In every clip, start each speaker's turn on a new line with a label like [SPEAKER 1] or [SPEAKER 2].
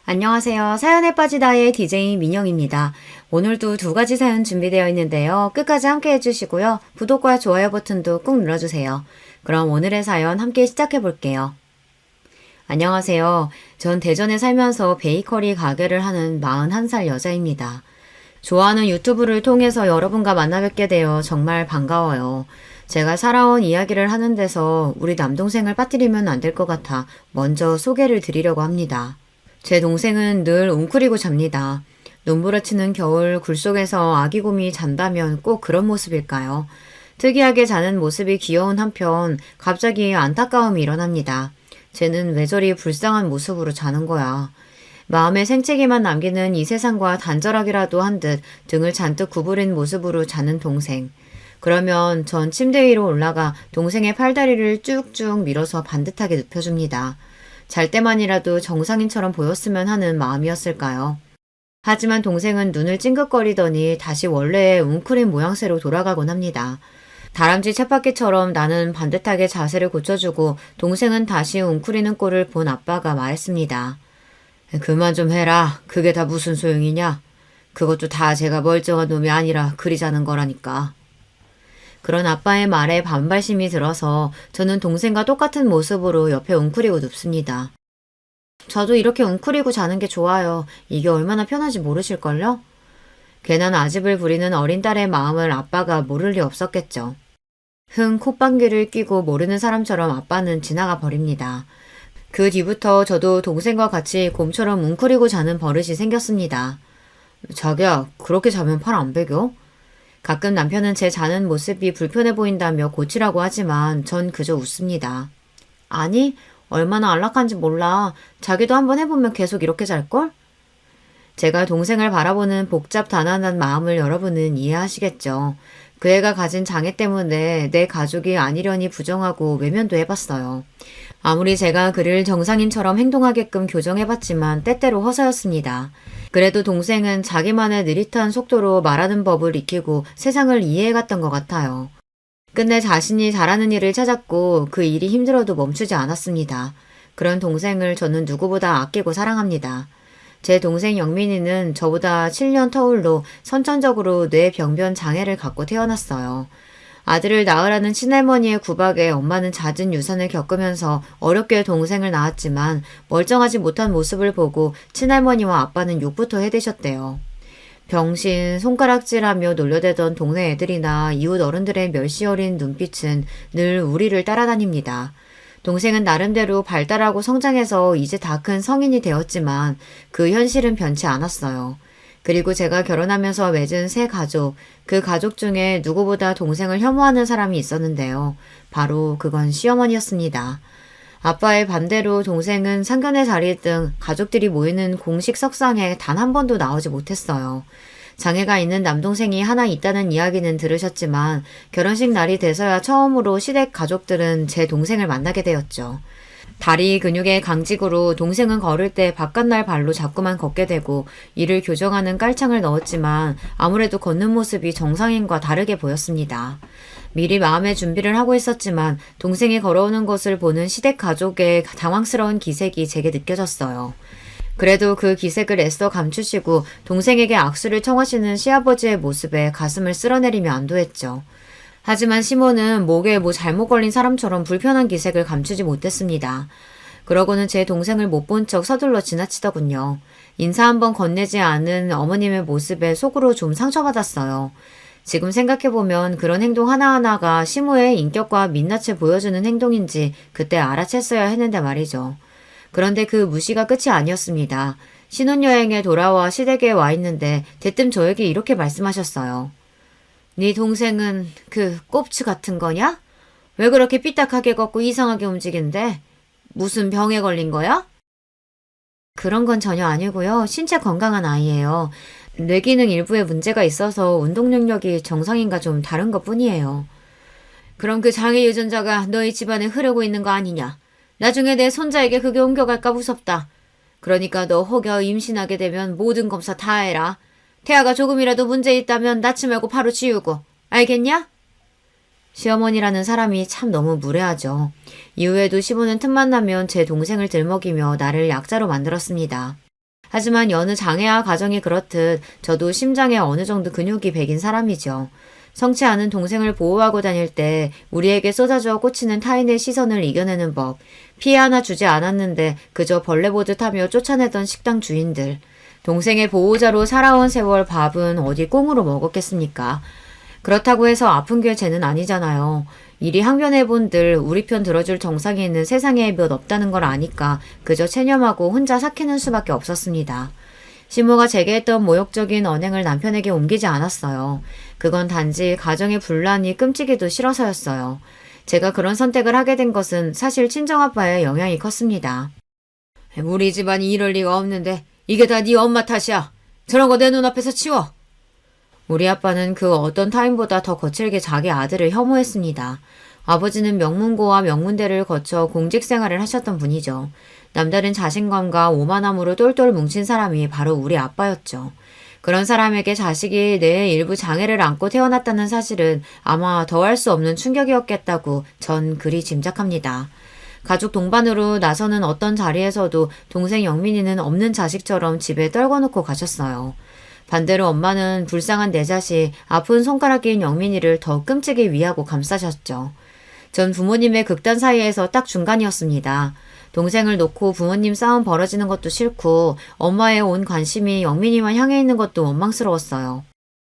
[SPEAKER 1] 안녕하세요. 사연에 빠지다의 DJ 민영입니다. 오늘도 두 가지 사연 준비되어 있는데요. 끝까지 함께 해주시고요. 구독과 좋아요 버튼도 꾹 눌러주세요. 그럼 오늘의 사연 함께 시작해 볼게요. 안녕하세요. 전 대전에 살면서 베이커리 가게를 하는 41살 여자입니다. 좋아하는 유튜브를 통해서 여러분과 만나 뵙게 되어 정말 반가워요. 제가 살아온 이야기를 하는 데서 우리 남동생을 빠뜨리면 안 될 것 같아 먼저 소개를 드리려고 합니다. 제 동생은 늘 웅크리고 잡니다. 눈부라치는 겨울 굴 속에서 아기곰이 잔다면 꼭 그런 모습일까요? 특이하게 자는 모습이 귀여운 한편 갑자기 안타까움이 일어납니다. 쟤는 왜 저리 불쌍한 모습으로 자는 거야. 마음의 생채기만 남기는 이 세상과 단절하기라도 한 듯 등을 잔뜩 구부린 모습으로 자는 동생. 그러면 전 침대 위로 올라가 동생의 팔다리를 쭉쭉 밀어서 반듯하게 눕혀줍니다. 잘 때만이라도 정상인처럼 보였으면 하는 마음이었을까요? 하지만 동생은 눈을 찡긋거리더니 다시 원래의 웅크린 모양새로 돌아가곤 합니다. 다람쥐 쳇바퀴처럼 나는 반듯하게 자세를 고쳐주고 동생은 다시 웅크리는 꼴을 본 아빠가 말했습니다. 그만 좀 해라. 그게 다 무슨 소용이냐? 그것도 다 제가 멀쩡한 놈이 아니라 그리 자는 거라니까. 그런 아빠의 말에 반발심이 들어서 저는 동생과 똑같은 모습으로 옆에 웅크리고 눕습니다. 저도 이렇게 웅크리고 자는 게 좋아요. 이게 얼마나 편한지 모르실걸요? 괜한 아집을 부리는 어린 딸의 마음을 아빠가 모를 리 없었겠죠. 흥 콧방귀를 뀌고 모르는 사람처럼 아빠는 지나가 버립니다. 그 뒤부터 저도 동생과 같이 곰처럼 웅크리고 자는 버릇이 생겼습니다. 자기야, 그렇게 자면 팔 안 베겨? 가끔 남편은 제 자는 모습이 불편해 보인다며 고치라고 하지만 전 그저 웃습니다. 아니, 얼마나 안락한지 몰라. 자기도 한번 해보면 계속 이렇게 잘걸? 제가 동생을 바라보는 복잡 단안한 마음을 여러분은 이해하시겠죠. 그 애가 가진 장애 때문에 내 가족이 아니려니 부정하고 외면도 해봤어요. 아무리 제가 그를 정상인처럼 행동하게끔 교정해봤지만 때때로 허사였습니다. 그래도 동생은 자기만의 느릿한 속도로 말하는 법을 익히고 세상을 이해해갔던 것 같아요. 끝내 자신이 잘하는 일을 찾았고 그 일이 힘들어도 멈추지 않았습니다. 그런 동생을 저는 누구보다 아끼고 사랑합니다. 제 동생 영민이는 저보다 7년 터울로 선천적으로 뇌병변 장애를 갖고 태어났어요. 아들을 낳으라는 친할머니의 구박에 엄마는 잦은 유산을 겪으면서 어렵게 동생을 낳았지만 멀쩡하지 못한 모습을 보고 친할머니와 아빠는 욕부터 해대셨대요. 병신, 손가락질하며 놀려대던 동네 애들이나 이웃 어른들의 멸시 어린 눈빛은 늘 우리를 따라다닙니다. 동생은 나름대로 발달하고 성장해서 이제 다 큰 성인이 되었지만 그 현실은 변치 않았어요. 그리고 제가 결혼하면서 맺은 새 가족, 그 가족 중에 누구보다 동생을 혐오하는 사람이 있었는데요. 바로 그건 시어머니였습니다. 아빠의 반대로 동생은 상견례 자리 등 가족들이 모이는 공식 석상에 단 한 번도 나오지 못했어요. 장애가 있는 남동생이 하나 있다는 이야기는 들으셨지만 결혼식 날이 돼서야 처음으로 시댁 가족들은 제 동생을 만나게 되었죠. 다리 근육의 강직으로 동생은 걸을 때 바깥날 발로 자꾸만 걷게 되고 이를 교정하는 깔창을 넣었지만 아무래도 걷는 모습이 정상인과 다르게 보였습니다. 미리 마음의 준비를 하고 있었지만 동생이 걸어오는 것을 보는 시댁 가족의 당황스러운 기색이 제게 느껴졌어요. 그래도 그 기색을 애써 감추시고 동생에게 악수를 청하시는 시아버지의 모습에 가슴을 쓸어내리며 안도했죠. 하지만 시모는 목에 뭐 잘못 걸린 사람처럼 불편한 기색을 감추지 못했습니다. 그러고는 제 동생을 못 본 척 서둘러 지나치더군요. 인사 한번 건네지 않은 어머님의 모습에 속으로 좀 상처받았어요. 지금 생각해보면 그런 행동 하나하나가 시모의 인격과 민낯을 보여주는 행동인지 그때 알아챘어야 했는데 말이죠. 그런데 그 무시가 끝이 아니었습니다. 신혼여행에 돌아와 시댁에 와 있는데 대뜸 저에게 이렇게 말씀하셨어요. 네 동생은 그 꼽추 같은 거냐? 왜 그렇게 삐딱하게 걷고 이상하게 움직이는데? 무슨 병에 걸린 거야? 그런 건 전혀 아니고요. 신체 건강한 아이예요. 뇌기능 일부에 문제가 있어서 운동 능력이 정상인과 좀 다른 것 뿐이에요. 그럼 그 장애 유전자가 너희 집안에 흐르고 있는 거 아니냐? 나중에 내 손자에게 그게 옮겨갈까 무섭다. 그러니까 너 혹여 임신하게 되면 모든 검사 다 해라. 태아가 조금이라도 문제 있다면 낳지 말고 바로 지우고. 알겠냐? 시어머니라는 사람이 참 너무 무례하죠. 이후에도 시부는 틈만 나면 제 동생을 들먹이며 나를 약자로 만들었습니다. 하지만 여느 장애아 가정이 그렇듯 저도 심장에 어느 정도 근육이 배긴 사람이죠. 성치 않은 동생을 보호하고 다닐 때 우리에게 쏟아져 꽂히는 타인의 시선을 이겨내는 법, 피해 하나 주지 않았는데 그저 벌레 보듯 하며 쫓아내던 식당 주인들, 동생의 보호자로 살아온 세월 밥은 어디 꽁으로 먹었겠습니까? 그렇다고 해서 아픈 게 죄는 아니잖아요. 이리 항변해본들 우리 편 들어줄 정상이 있는 세상에 몇 없다는 걸 아니까 그저 체념하고 혼자 삭히는 수밖에 없었습니다. 시모가 제게 했던 모욕적인 언행을 남편에게 옮기지 않았어요. 그건 단지 가정의 분란이 끔찍이도 싫어서였어요. 제가 그런 선택을 하게 된 것은 사실 친정아빠의 영향이 컸습니다. 우리 집안이 이럴 리가 없는데 이게 다 네 엄마 탓이야. 저런 거 내 눈앞에서 치워. 우리 아빠는 그 어떤 타인보다 더 거칠게 자기 아들을 혐오했습니다. 아버지는 명문고와 명문대를 거쳐 공직 생활을 하셨던 분이죠. 남다른 자신감과 오만함으로 똘똘 뭉친 사람이 바로 우리 아빠였죠. 그런 사람에게 자식이 뇌의 일부 장애를 안고 태어났다는 사실은 아마 더할 수 없는 충격이었겠다고 전 그리 짐작합니다. 가족 동반으로 나서는 어떤 자리에서도 동생 영민이는 없는 자식처럼 집에 떨궈놓고 가셨어요. 반대로 엄마는 불쌍한 내 자식, 아픈 손가락인 영민이를 더 끔찍이 위하고 감싸셨죠. 전 부모님의 극단 사이에서 딱 중간이었습니다. 동생을 놓고 부모님 싸움 벌어지는 것도 싫고 엄마의 온 관심이 영민이만 향해 있는 것도 원망스러웠어요.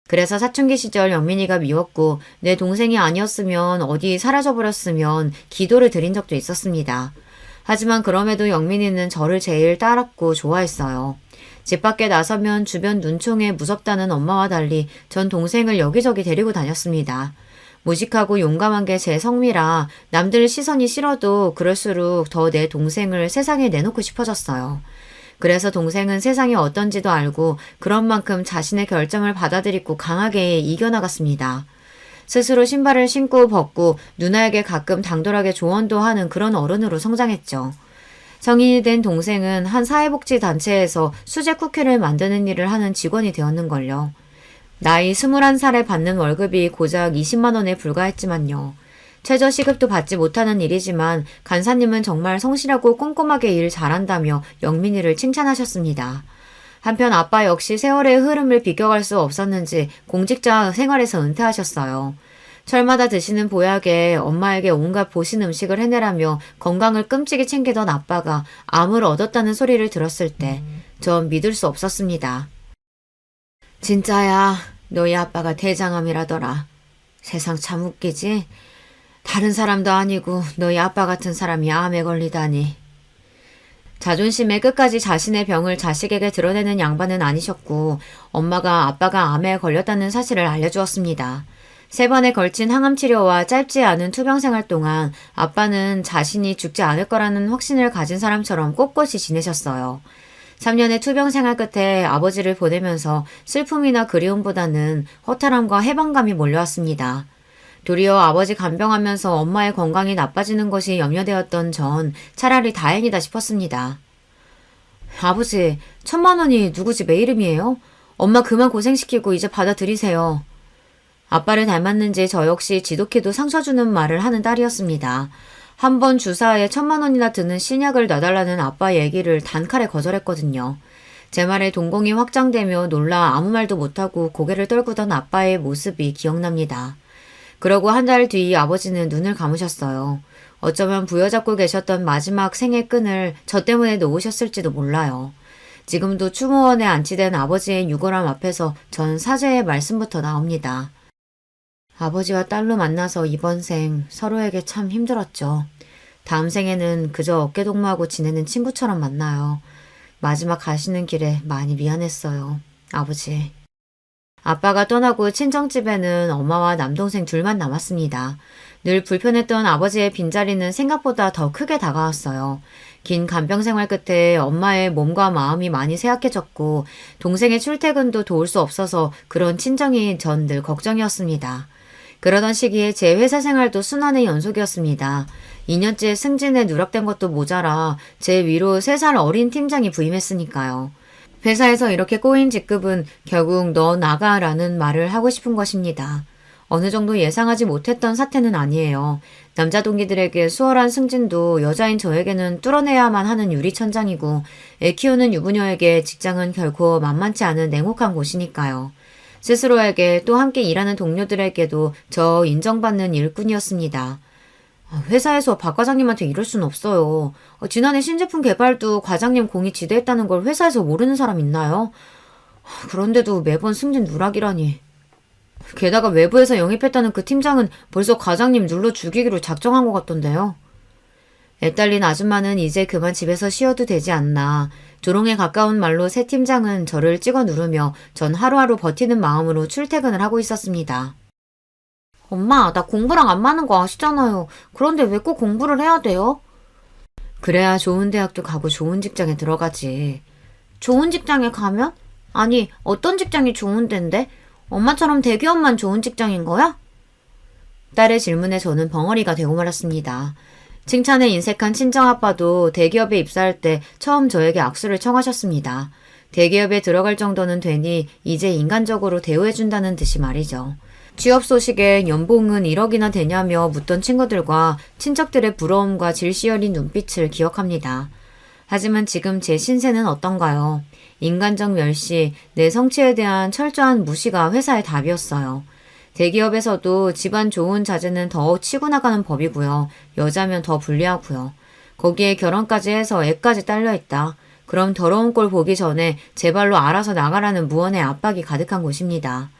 [SPEAKER 1] 그래서 사춘기 시절 영민이가 미웠고 내 동생이 아니었으면 어디 사라져버렸으면 기도를 드린 적도 있었습니다. 하지만 그럼에도 영민이는 저를 제일 따랐고 좋아했어요. 집 밖에 나서면 주변 눈총에 무섭다는 엄마와 달리 전 동생을 여기저기 데리고 다녔습니다. 무식하고 용감한 게 제 성미라 남들 시선이 싫어도 그럴수록 더 내 동생을 세상에 내놓고 싶어졌어요. 그래서 동생은 세상이 어떤지도 알고 그런 만큼 자신의 결정을 받아들이고 강하게 이겨나갔습니다. 스스로 신발을 신고 벗고 누나에게 가끔 당돌하게 조언도 하는 그런 어른으로 성장했죠. 성인이 된 동생은 한 사회복지단체에서 수제 쿠키를 만드는 일을 하는 직원이 되었는걸요. 나이 21살에 받는 월급이 고작 20만 원에 불과했지만요. 최저 시급도 받지 못하는 일이지만 간사님은 정말 성실하고 꼼꼼하게 일 잘한다며 영민이를 칭찬하셨습니다. 한편 아빠 역시 세월의 흐름을 비껴갈 수 없었는지 공직자 생활에서 은퇴하셨어요. 철마다 드시는 보약에 엄마에게 온갖 보신 음식을 해내라며 건강을 끔찍이 챙기던 아빠가 암을 얻었다는 소리를 들었을 때 전 믿을 수 없었습니다. 진짜야, 너희 아빠가 대장암이라더라. 세상 참 웃기지? 다른 사람도 아니고 너희 아빠 같은 사람이 암에 걸리다니. 자존심에 끝까지 자신의 병을 자식에게 드러내는 양반은 아니셨고 엄마가 아빠가 암에 걸렸다는 사실을 알려주었습니다. 3번에 걸친 항암 치료와 짧지 않은 투병 생활 동안 아빠는 자신이 죽지 않을 거라는 확신을 가진 사람처럼 꼿꼿이 지내셨어요. 3년의 투병 생활 끝에 아버지를 보내면서 슬픔이나 그리움보다는 허탈함과 해방감이 몰려왔습니다. 도리어 아버지 간병하면서 엄마의 건강이 나빠지는 것이 염려되었던 전 차라리 다행이다 싶었습니다. 아버지, 1,000만 원이 누구 집 애 이름이에요? 엄마 그만 고생시키고 이제 받아들이세요. 아빠를 닮았는지 저 역시 지독히도 상처주는 말을 하는 딸이었습니다. 한 번 주사에 1,000만 원이나 드는 신약을 놔달라는 아빠 얘기를 단칼에 거절했거든요. 제 말에 동공이 확장되며 놀라 아무 말도 못하고 고개를 떨구던 아빠의 모습이 기억납니다. 그러고 한 달 뒤 아버지는 눈을 감으셨어요. 어쩌면 부여잡고 계셨던 마지막 생의 끈을 저 때문에 놓으셨을지도 몰라요. 지금도 추모원에 안치된 아버지의 유골함 앞에서 전 사죄의 말씀부터 나옵니다. 아버지와 딸로 만나서 이번 생 서로에게 참 힘들었죠. 다음 생에는 그저 어깨동무하고 지내는 친구처럼 만나요. 마지막 가시는 길에 많이 미안했어요. 아버지. 아빠가 떠나고 친정집에는 엄마와 남동생 둘만 남았습니다. 늘 불편했던 아버지의 빈자리는 생각보다 더 크게 다가왔어요. 긴 간병 생활 끝에 엄마의 몸과 마음이 많이 쇠약해졌고 동생의 출퇴근도 도울 수 없어서 그런 친정이 전 늘 걱정이었습니다. 그러던 시기에 제 회사 생활도 순환의 연속이었습니다. 2년째 승진에 누락된 것도 모자라 제 위로 3살 어린 팀장이 부임했으니까요. 회사에서 이렇게 꼬인 직급은 결국 너 나가라는 말을 하고 싶은 것입니다. 어느 정도 예상하지 못했던 사태는 아니에요. 남자 동기들에게 수월한 승진도 여자인 저에게는 뚫어내야만 하는 유리천장이고 애 키우는 유부녀에게 직장은 결코 만만치 않은 냉혹한 곳이니까요. 스스로에게 또 함께 일하는 동료들에게도 저 인정받는 일꾼이었습니다. 회사에서 박 과장님한테 이럴 순 없어요. 지난해 신제품 개발도 과장님 공이 지대했다는 걸 회사에서 모르는 사람 있나요? 그런데도 매번 승진 누락이라니. 게다가 외부에서 영입했다는 그 팀장은 벌써 과장님 눌러 죽이기로 작정한 것 같던데요. 애딸린 아줌마는 이제 그만 집에서 쉬어도 되지 않나. 조롱에 가까운 말로 새 팀장은 저를 찍어 누르며 전 하루하루 버티는 마음으로 출퇴근을 하고 있었습니다. 엄마, 나 공부랑 안 맞는 거 아시잖아요. 그런데 왜 꼭 공부를 해야 돼요? 그래야 좋은 대학도 가고 좋은 직장에 들어가지. 좋은 직장에 가면? 아니, 어떤 직장이 좋은 데인데? 엄마처럼 대기업만 좋은 직장인 거야? 딸의 질문에 저는 벙어리가 되고 말았습니다. 칭찬에 인색한 친정아빠도 대기업에 입사할 때 처음 저에게 악수를 청하셨습니다. 대기업에 들어갈 정도는 되니 이제 인간적으로 대우해준다는 듯이 말이죠. 취업 소식에 연봉은 1억이나 되냐며 묻던 친구들과 친척들의 부러움과 질시 어린 눈빛을 기억합니다. 하지만 지금 제 신세는 어떤가요? 인간적 멸시, 내 성취에 대한 철저한 무시가 회사의 답이었어요. 대기업에서도 집안 좋은 자제는 더 치고 나가는 법이고요. 여자면 더 불리하고요. 거기에 결혼까지 해서 애까지 딸려있다. 그럼 더러운 꼴 보기 전에 제 발로 알아서 나가라는 무언의 압박이 가득한 곳입니다.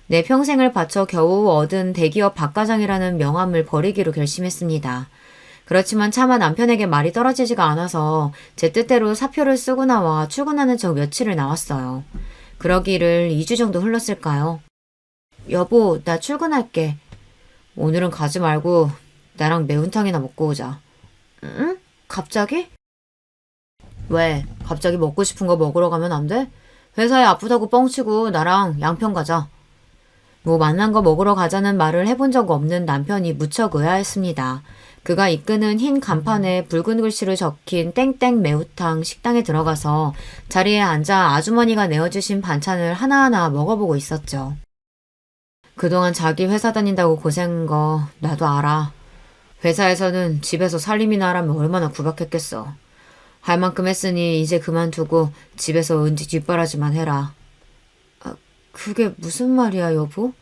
[SPEAKER 1] 내 평생을 바쳐 겨우 얻은 대기업 박과장이라는 명함을 버리기로 결심했습니다. 그렇지만 차마 남편에게 말이 떨어지지가 않아서 제 뜻대로 사표를 쓰고 나와 출근하는 척 며칠을 나왔어요. 그러기를 2주 정도 흘렀을까요? 여보, 나 출근할게. 오늘은 가지 말고 나랑 매운탕이나 먹고 오자. 응? 갑자기? 왜? 갑자기 먹고 싶은 거 먹으러 가면 안 돼? 회사에 아프다고 뻥치고 나랑 양평 가자. 뭐 만난 거 먹으러 가자는 말을 해본 적 없는 남편이 무척 의아했습니다. 그가 이끄는 흰 간판에 붉은 글씨로 적힌 땡땡 매우탕 식당에 들어가서 자리에 앉아 아주머니가 내어주신 반찬을 하나하나 먹어보고 있었죠. 그동안 자기 회사 다닌다고 고생한 거 나도 알아. 회사에서는 집에서 살림이나 하라면 얼마나 구박했겠어. 할 만큼 했으니 이제 그만두고 집에서 은지 뒷바라지만 해라. 그게 무슨 말이야, 여보?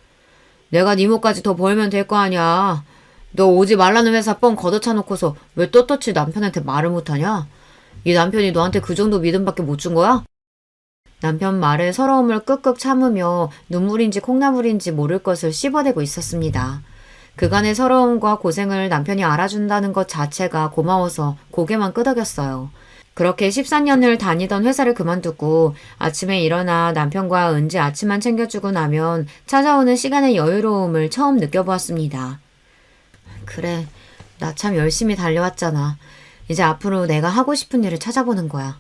[SPEAKER 1] 내가 네 몫까지 더 벌면 될 거 아니야. 너 오지 말라는 회사 뻥 걷어차놓고서 왜 떳떳이 남편한테 말을 못하냐? 이 남편이 너한테 그 정도 믿음밖에 못 준 거야? 남편 말에 서러움을 끄끄 참으며 눈물인지 콩나물인지 모를 것을 씹어대고 있었습니다. 그간의 서러움과 고생을 남편이 알아준다는 것 자체가 고마워서 고개만 끄덕였어요. 그렇게 14년을 다니던 회사를 그만두고 아침에 일어나 남편과 은지 아침만 챙겨주고 나면 찾아오는 시간의 여유로움을 처음 느껴보았습니다. 그래, 나 참 열심히 달려왔잖아. 이제 앞으로 내가 하고 싶은 일을 찾아보는 거야.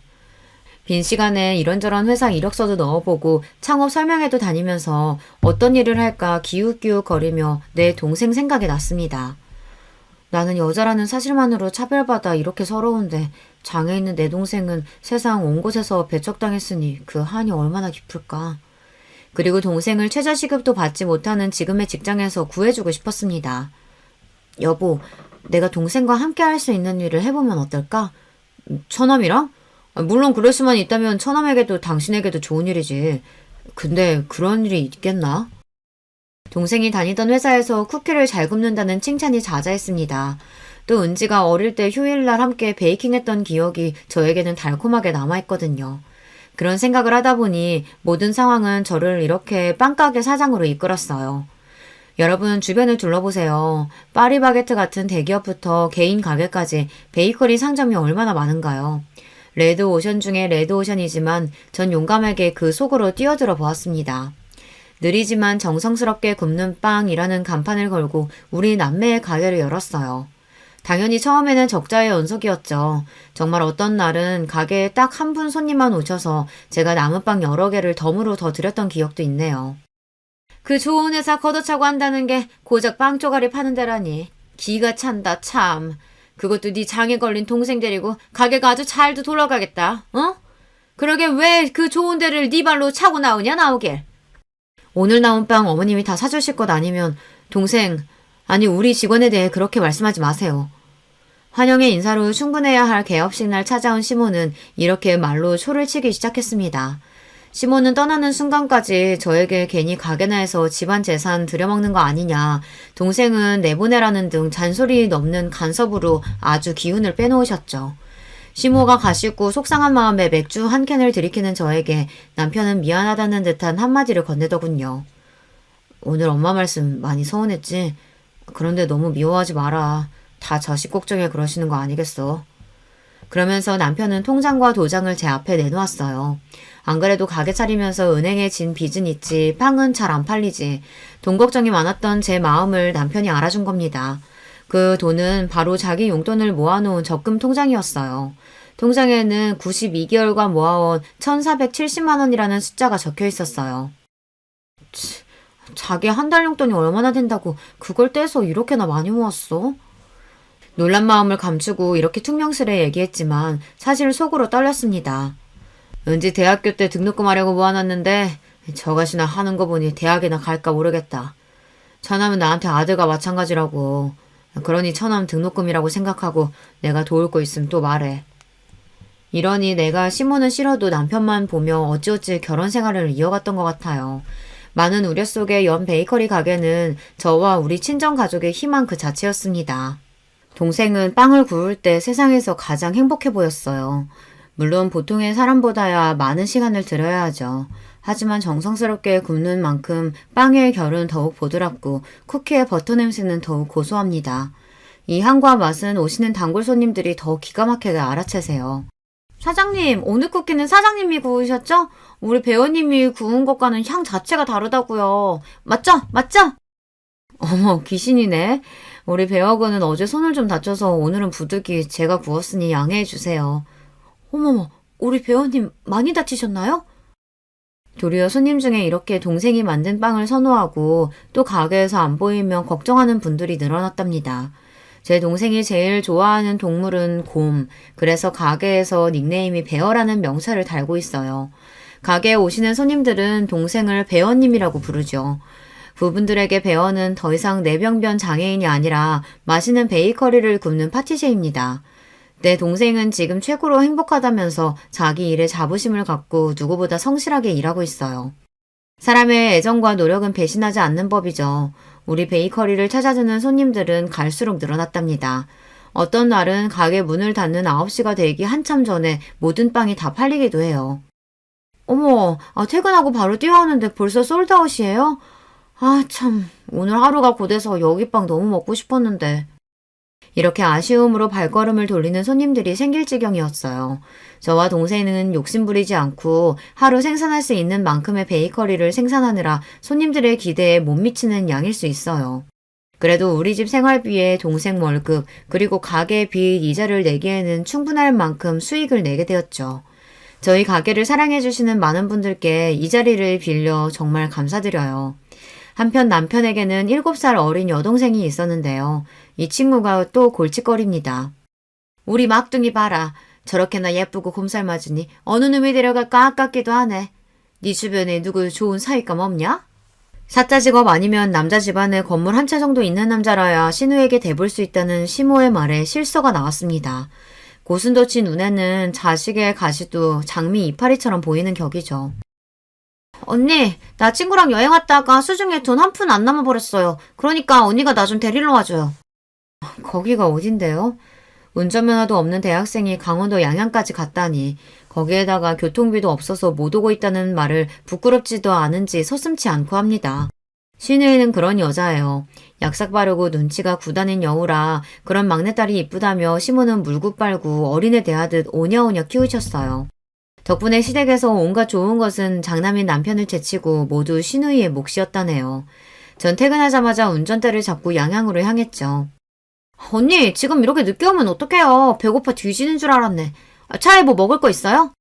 [SPEAKER 1] 빈 시간에 이런저런 회사 이력서도 넣어보고 창업 설명회도 다니면서 어떤 일을 할까 기웃기웃거리며 내 동생 생각이 났습니다. 나는 여자라는 사실만으로 차별받아 이렇게 서러운데 장애 있는 내 동생은 세상 온 곳에서 배척당했으니 그 한이 얼마나 깊을까. 그리고 동생을 최저시급도 받지 못하는 지금의 직장에서 구해주고 싶었습니다. 여보, 내가 동생과 함께 할 수 있는 일을 해보면 어떨까? 처남이랑? 물론 그럴 수만 있다면 처남에게도 당신에게도 좋은 일이지. 근데 그런 일이 있겠나? 동생이 다니던 회사에서 쿠키를 잘 굽는다는 칭찬이 자자했습니다. 또 은지가 어릴 때 휴일날 함께 베이킹했던 기억이 저에게는 달콤하게 남아있거든요. 그런 생각을 하다 보니 모든 상황은 저를 이렇게 빵가게 사장으로 이끌었어요. 여러분 주변을 둘러보세요. 파리바게트 같은 대기업부터 개인 가게까지 베이커리 상점이 얼마나 많은가요? 레드오션 중에 레드오션이지만 전 용감하게 그 속으로 뛰어들어 보았습니다. 느리지만 정성스럽게 굽는 빵이라는 간판을 걸고 우리 남매의 가게를 열었어요. 당연히 처음에는 적자의 연속이었죠. 정말 어떤 날은 가게에 딱 한 분 손님만 오셔서 제가 남은 빵 여러 개를 덤으로 더 드렸던 기억도 있네요. 그 좋은 회사 걷어차고 한다는 게 고작 빵 쪼가리 파는 데라니. 기가 찬다 참. 그것도 네 장에 걸린 동생 데리고 가게가 아주 잘도 돌아가겠다. 어? 그러게 왜 그 좋은 데를 네 발로 차고 나오냐 나오길. 오늘 나온 빵 어머님이 다 사주실 것 아니면 동생, 아니 우리 직원에 대해 그렇게 말씀하지 마세요. 환영의 인사로 충분해야 할 개업식 날 찾아온 시몬은 이렇게 말로 초를 치기 시작했습니다. 시몬은 떠나는 순간까지 저에게 괜히 가게나 해서 집안 재산 들여먹는 거 아니냐, 동생은 내보내라는 등 잔소리 넘는 간섭으로 아주 기운을 빼놓으셨죠. 시모가 가시고 속상한 마음에 맥주 한 캔을 들이키는 저에게 남편은 미안하다는 듯한 한마디를 건네더군요. 오늘 엄마 말씀 많이 서운했지? 그런데 너무 미워하지 마라. 다 자식 걱정에 그러시는 거 아니겠어? 그러면서 남편은 통장과 도장을 제 앞에 내놓았어요. 안 그래도 가게 차리면서 은행에 진 빚은 있지 빵은 잘 안 팔리지. 돈 걱정이 많았던 제 마음을 남편이 알아준 겁니다. 그 돈은 바로 자기 용돈을 모아놓은 적금 통장이었어요. 통장에는 92개월간 모아온 1,470만 원이라는 숫자가 적혀 있었어요. 자기 한 달 용돈이 얼마나 된다고 그걸 떼서 이렇게나 많이 모았어? 놀란 마음을 감추고 이렇게 퉁명스레 얘기했지만 사실 속으로 떨렸습니다. 왠지 대학교 때 등록금 하려고 모아놨는데 저것이나 하는 거 보니 대학이나 갈까 모르겠다. 처남은 나한테 아들과 마찬가지라고. 그러니 처남 등록금이라고 생각하고 내가 도울 거 있으면 또 말해. 이러니 내가 시몬은 싫어도 남편만 보며 어찌어찌 결혼 생활을 이어갔던 것 같아요. 많은 우려 속에 연 베이커리 가게는 저와 우리 친정 가족의 희망 그 자체였습니다. 동생은 빵을 구울 때 세상에서 가장 행복해 보였어요. 물론 보통의 사람보다야 많은 시간을 들여야 하죠. 하지만 정성스럽게 굽는 만큼 빵의 결은 더욱 보드랍고 쿠키의 버터 냄새는 더욱 고소합니다. 이 향과 맛은 오시는 단골 손님들이 더 기가 막히게 알아채세요. 사장님, 오늘 쿠키는 사장님이 구우셨죠? 우리 배우님이 구운 것과는 향 자체가 다르다고요. 맞죠? 맞죠? 어머, 귀신이네. 우리 배우군은 어제 손을 좀 다쳐서 오늘은 부득이 제가 구웠으니 양해해 주세요. 어머머, 우리 배우님 많이 다치셨나요? 도리어 손님 중에 이렇게 동생이 만든 빵을 선호하고 또 가게에서 안 보이면 걱정하는 분들이 늘어났답니다. 제 동생이 제일 좋아하는 동물은 곰, 그래서 가게에서 닉네임이 베어라는 명찰을 달고 있어요. 가게에 오시는 손님들은 동생을 베어님이라고 부르죠. 부분들에게 베어는 더 이상 내병변 장애인이 아니라 맛있는 베이커리를 굽는 파티셰입니다. 내 동생은 지금 최고로 행복하다면서 자기 일에 자부심을 갖고 누구보다 성실하게 일하고 있어요. 사람의 애정과 노력은 배신하지 않는 법이죠. 우리 베이커리를 찾아주는 손님들은 갈수록 늘어났답니다. 어떤 날은 가게 문을 닫는 9시가 되기 한참 전에 모든 빵이 다 팔리기도 해요. 어머, 퇴근하고 바로 뛰어오는데 벌써 솔드아웃이에요? 참, 오늘 하루가 고돼서 여기 빵 너무 먹고 싶었는데. 이렇게 아쉬움으로 발걸음을 돌리는 손님들이 생길 지경이었어요. 저와 동생은 욕심부리지 않고 하루 생산할 수 있는 만큼의 베이커리를 생산하느라 손님들의 기대에 못 미치는 양일 수 있어요. 그래도 우리 집 생활비에 동생 월급 그리고 가게 빚 이자를 내기에는 충분할 만큼 수익을 내게 되었죠. 저희 가게를 사랑해주시는 많은 분들께 이 자리를 빌려 정말 감사드려요. 한편 남편에게는 7살 어린 여동생이 있었는데요. 이 친구가 또 골칫거립니다. 우리 막둥이 봐라. 저렇게나 예쁘고 곰살 맞으니 어느 놈이 데려갈까 아깝기도 하네. 네 주변에 누구 좋은 사위감 없냐? 사자 직업 아니면 남자 집안에 건물 한 채 정도 있는 남자라야 신우에게 대볼 수 있다는 시모의 말에 실서가 나왔습니다. 고슴도치 눈에는 자식의 가시도 장미 이파리처럼 보이는 격이죠. 언니, 나 친구랑 여행 왔다가 수중에 돈 한 푼 안 남아버렸어요. 그러니까 언니가 나 좀 데리러 와줘요. 거기가 어딘데요? 운전면허도 없는 대학생이 강원도 양양까지 갔다니. 거기에다가 교통비도 없어서 못 오고 있다는 말을 부끄럽지도 않은지 서슴지 않고 합니다. 신우이는 그런 여자예요. 약삭 바르고 눈치가 구다닌 여우라 그런 막내딸이 이쁘다며 시모는 물고 빨고 어린애 대하듯 오냐오냐 키우셨어요. 덕분에 시댁에서 온갖 좋은 것은 장남인 남편을 제치고 모두 신우이의 몫이었다네요. 전 퇴근하자마자 운전대를 잡고 양양으로 향했죠. 언니, 지금 이렇게 늦게 오면 어떡해요. 배고파 뒤지는 줄 알았네. 차에 뭐 먹을 거 있어요?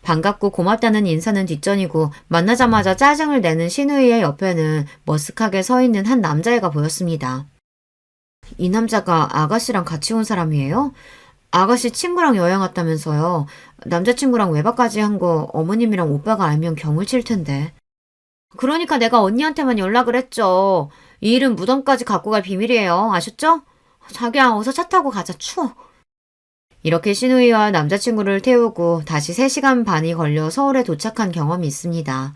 [SPEAKER 1] 반갑고 고맙다는 인사는 뒷전이고 만나자마자 짜증을 내는 신우이의 옆에는 머쓱하게 서 있는 한 남자애가 보였습니다. 이 남자가 아가씨랑 같이 온 사람이에요? 아가씨 친구랑 여행 왔다면서요. 남자친구랑 외박까지 한 거 어머님이랑 오빠가 알면 경을 칠 텐데. 그러니까 내가 언니한테만 연락을 했죠. 이 일은 무덤까지 갖고 갈 비밀이에요. 아셨죠? 자기야, 어서 차 타고 가자. 추워. 이렇게 신우이와 남자친구를 태우고 다시 3시간 반이 걸려 서울에 도착한 경험이 있습니다.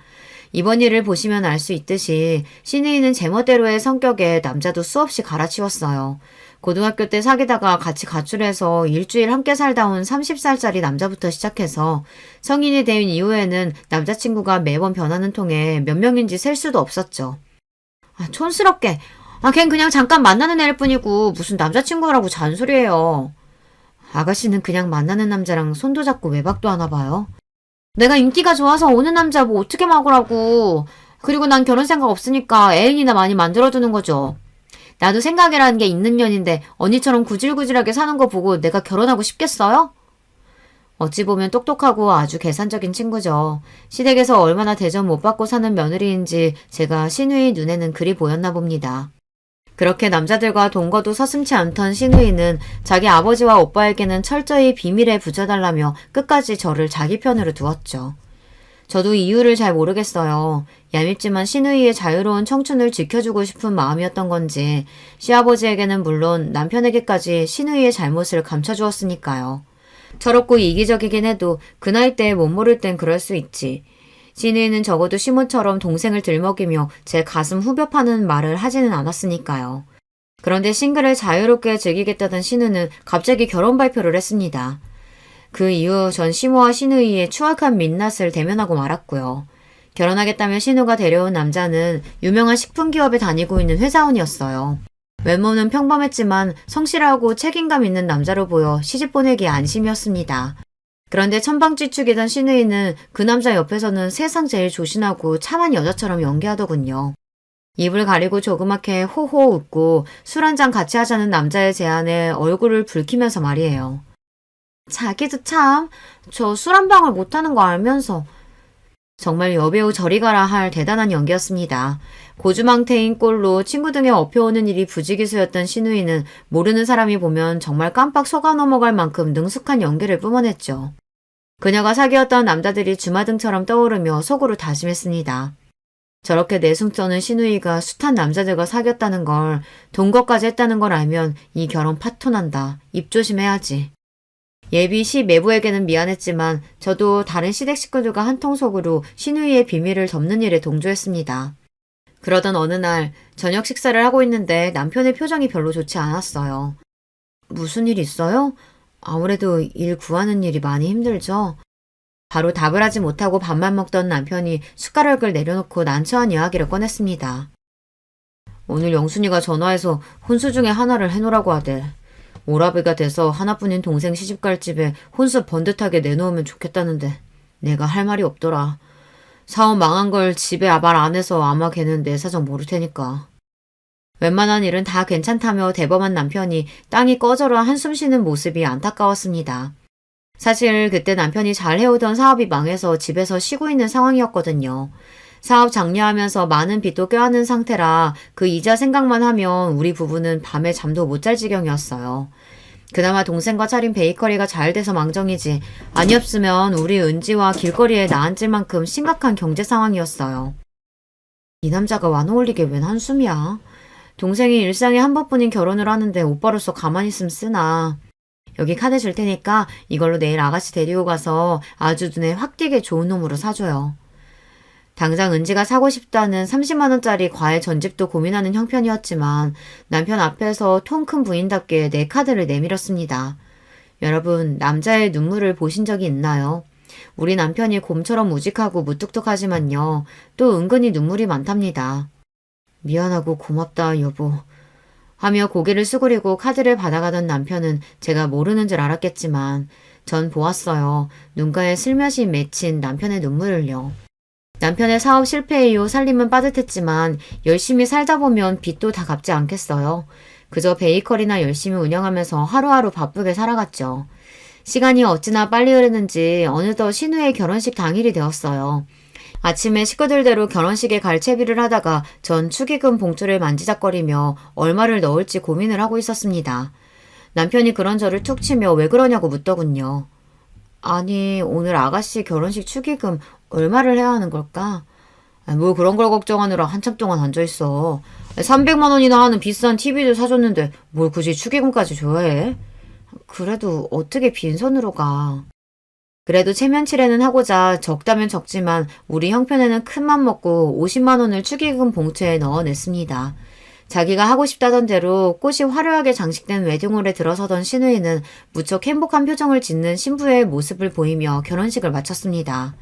[SPEAKER 1] 이번 일을 보시면 알 수 있듯이 신우이는 제멋대로의 성격에 남자도 수없이 갈아치웠어요. 고등학교 때 사귀다가 같이 가출해서 일주일 함께 살다 온 30살짜리 남자부터 시작해서 성인이 된 이후에는 남자친구가 매번 변하는 통에 몇 명인지 셀 수도 없었죠. 촌스럽게. 걘 그냥 잠깐 만나는 애일 뿐이고 무슨 남자친구라고 잔소리해요. 아가씨는 그냥 만나는 남자랑 손도 잡고 외박도 하나 봐요. 내가 인기가 좋아서 오는 남자 뭐 어떻게 막으라고. 그리고 난 결혼 생각 없으니까 애인이나 많이 만들어두는 거죠. 나도 생각이라는 게 있는 년인데 언니처럼 구질구질하게 사는 거 보고 내가 결혼하고 싶겠어요? 어찌 보면 똑똑하고 아주 계산적인 친구죠. 시댁에서 얼마나 대접 못 받고 사는 며느리인지 제가 신우이 눈에는 그리 보였나 봅니다. 그렇게 남자들과 동거도 서슴지 않던 신우이는 자기 아버지와 오빠에게는 철저히 비밀에 붙여달라며 끝까지 저를 자기 편으로 두었죠. 저도 이유를 잘 모르겠어요. 얄밉지만 신우이의 자유로운 청춘을 지켜주고 싶은 마음이었던 건지 시아버지에게는 물론 남편에게까지 신우이의 잘못을 감춰주었으니까요. 철없고 이기적이긴 해도 그 나이 때에 못 모를 땐 그럴 수 있지. 신우이는 적어도 시모처럼 동생을 들먹이며 제 가슴 후벼 파는 말을 하지는 않았으니까요. 그런데 싱글을 자유롭게 즐기겠다던 신우는 갑자기 결혼 발표를 했습니다. 그 이후 전 시모와 신우이의 추악한 민낯을 대면하고 말았고요. 결혼하겠다며 신우가 데려온 남자는 유명한 식품기업에 다니고 있는 회사원이었어요. 외모는 평범했지만 성실하고 책임감 있는 남자로 보여 시집 보내기에 안심이었습니다. 그런데 천방지축이던 신우이는 그 남자 옆에서는 세상 제일 조신하고 참한 여자처럼 연기하더군요. 입을 가리고 조그맣게 호호 웃고 술 한잔 같이 하자는 남자의 제안에 얼굴을 붉히면서 말이에요. 자기도 참, 저 술 한 방울 못하는 거 알면서. 정말 여배우 저리 가라 할 대단한 연기였습니다. 고주망태인 꼴로 친구 등에 업혀오는 일이 부지기수였던 신우이는 모르는 사람이 보면 정말 깜빡 속아 넘어갈 만큼 능숙한 연기를 뿜어냈죠. 그녀가 사귀었던 남자들이 주마등처럼 떠오르며 속으로 다짐했습니다. 저렇게 내숭 떠는 신우이가 숱한 남자들과 사귀었다는 걸, 동거까지 했다는 걸 알면 이 결혼 파토난다. 입 조심해야지. 예비 시 매부에게는 미안했지만 저도 다른 시댁 식구들과 한통속으로 신우이의 비밀을 덮는 일에 동조했습니다. 그러던 어느 날 저녁 식사를 하고 있는데 남편의 표정이 별로 좋지 않았어요. 무슨 일 있어요? 아무래도 일 구하는 일이 많이 힘들죠. 바로 답을 하지 못하고 밥만 먹던 남편이 숟가락을 내려놓고 난처한 이야기를 꺼냈습니다. 오늘 영순이가 전화해서 혼수 중에 하나를 해놓으라고 하대. 오라비가 돼서 하나뿐인 동생 시집갈 집에 혼수 번듯하게 내놓으면 좋겠다는데 내가 할 말이 없더라. 사업 망한 걸 집에 말 안 해서 아마 걔는 내 사정 모를 테니까. 웬만한 일은 다 괜찮다며 대범한 남편이 땅이 꺼져라 한숨 쉬는 모습이 안타까웠습니다. 사실 그때 남편이 잘 해오던 사업이 망해서 집에서 쉬고 있는 상황이었거든요. 사업 장려하면서 많은 빚도 껴안은 상태라 그 이자 생각만 하면 우리 부부는 밤에 잠도 못 잘 지경이었어요. 그나마 동생과 차린 베이커리가 잘 돼서 망정이지 아니었으면 우리 은지와 길거리에 나앉을 만큼 심각한 경제 상황이었어요. 이 남자가 완어울리게 웬 한숨이야. 동생이 일상에 한 번뿐인 결혼을 하는데 오빠로서 가만히 있으면 쓰나. 여기 카드 줄 테니까 이걸로 내일 아가씨 데리고 가서 아주 눈에 확 띄게 좋은 놈으로 사줘요. 당장 은지가 사고 싶다는 30만 원짜리 과일 전집도 고민하는 형편이었지만 남편 앞에서 통 큰 부인답게 내 카드를 내밀었습니다. 여러분, 남자의 눈물을 보신 적이 있나요? 우리 남편이 곰처럼 우직하고 무뚝뚝하지만요. 또 은근히 눈물이 많답니다. 미안하고 고맙다, 여보. 하며 고개를 수그리고 카드를 받아가던 남편은 제가 모르는 줄 알았겠지만 전 보았어요. 눈가에 슬며시 맺힌 남편의 눈물을요. 남편의 사업 실패 이후 살림은 빠듯했지만 열심히 살다 보면 빚도 다 갚지 않겠어요. 그저 베이커리나 열심히 운영하면서 하루하루 바쁘게 살아갔죠. 시간이 어찌나 빨리 흐르는지 어느덧 신우의 결혼식 당일이 되었어요. 아침에 식구들대로 결혼식에 갈 채비를 하다가 전 축의금 봉투를 만지작거리며 얼마를 넣을지 고민을 하고 있었습니다. 남편이 그런 저를 툭 치며 왜 그러냐고 묻더군요. 아니, 오늘 아가씨 결혼식 축의금 얼마를 해야 하는 걸까? 뭐 그런 걸 걱정하느라 한참 동안 앉아있어. 300만 원이나 하는 비싼 TV도 사줬는데 뭘 굳이 축의금까지 줘야 해? 그래도 어떻게 빈손으로 가. 그래도 체면치레는 하고자 적다면 적지만 우리 형편에는 큰맘 먹고 50만 원을 축의금 봉투에 넣어냈습니다. 자기가 하고 싶다던 대로 꽃이 화려하게 장식된 웨딩홀에 들어서던 신우이는 무척 행복한 표정을 짓는 신부의 모습을 보이며 결혼식을 마쳤습니다.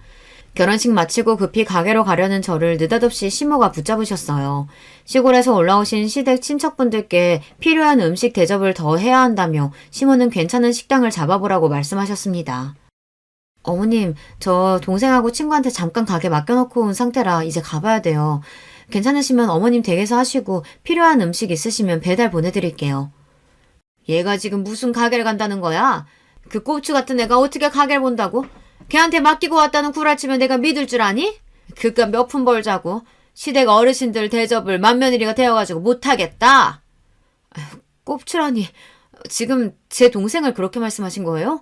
[SPEAKER 1] 결혼식 마치고 급히 가게로 가려는 저를 느닷없이 시모가 붙잡으셨어요. 시골에서 올라오신 시댁 친척분들께 필요한 음식 대접을 더 해야 한다며 시모는 괜찮은 식당을 잡아보라고 말씀하셨습니다. 어머님, 저 동생하고 친구한테 잠깐 가게 맡겨놓고 온 상태라 이제 가봐야 돼요. 괜찮으시면 어머님 댁에서 하시고 필요한 음식 있으시면 배달 보내드릴게요. 얘가 지금 무슨 가게를 간다는 거야? 그 꼽추 같은 애가 어떻게 가게를 본다고? 걔한테 맡기고 왔다는 구라치면 내가 믿을 줄 아니? 그깟 몇 푼 벌자고 시댁 어르신들 대접을 맏며느리가 되어가지고 못하겠다. 꼽추라니 지금 제 동생을 그렇게 말씀하신 거예요?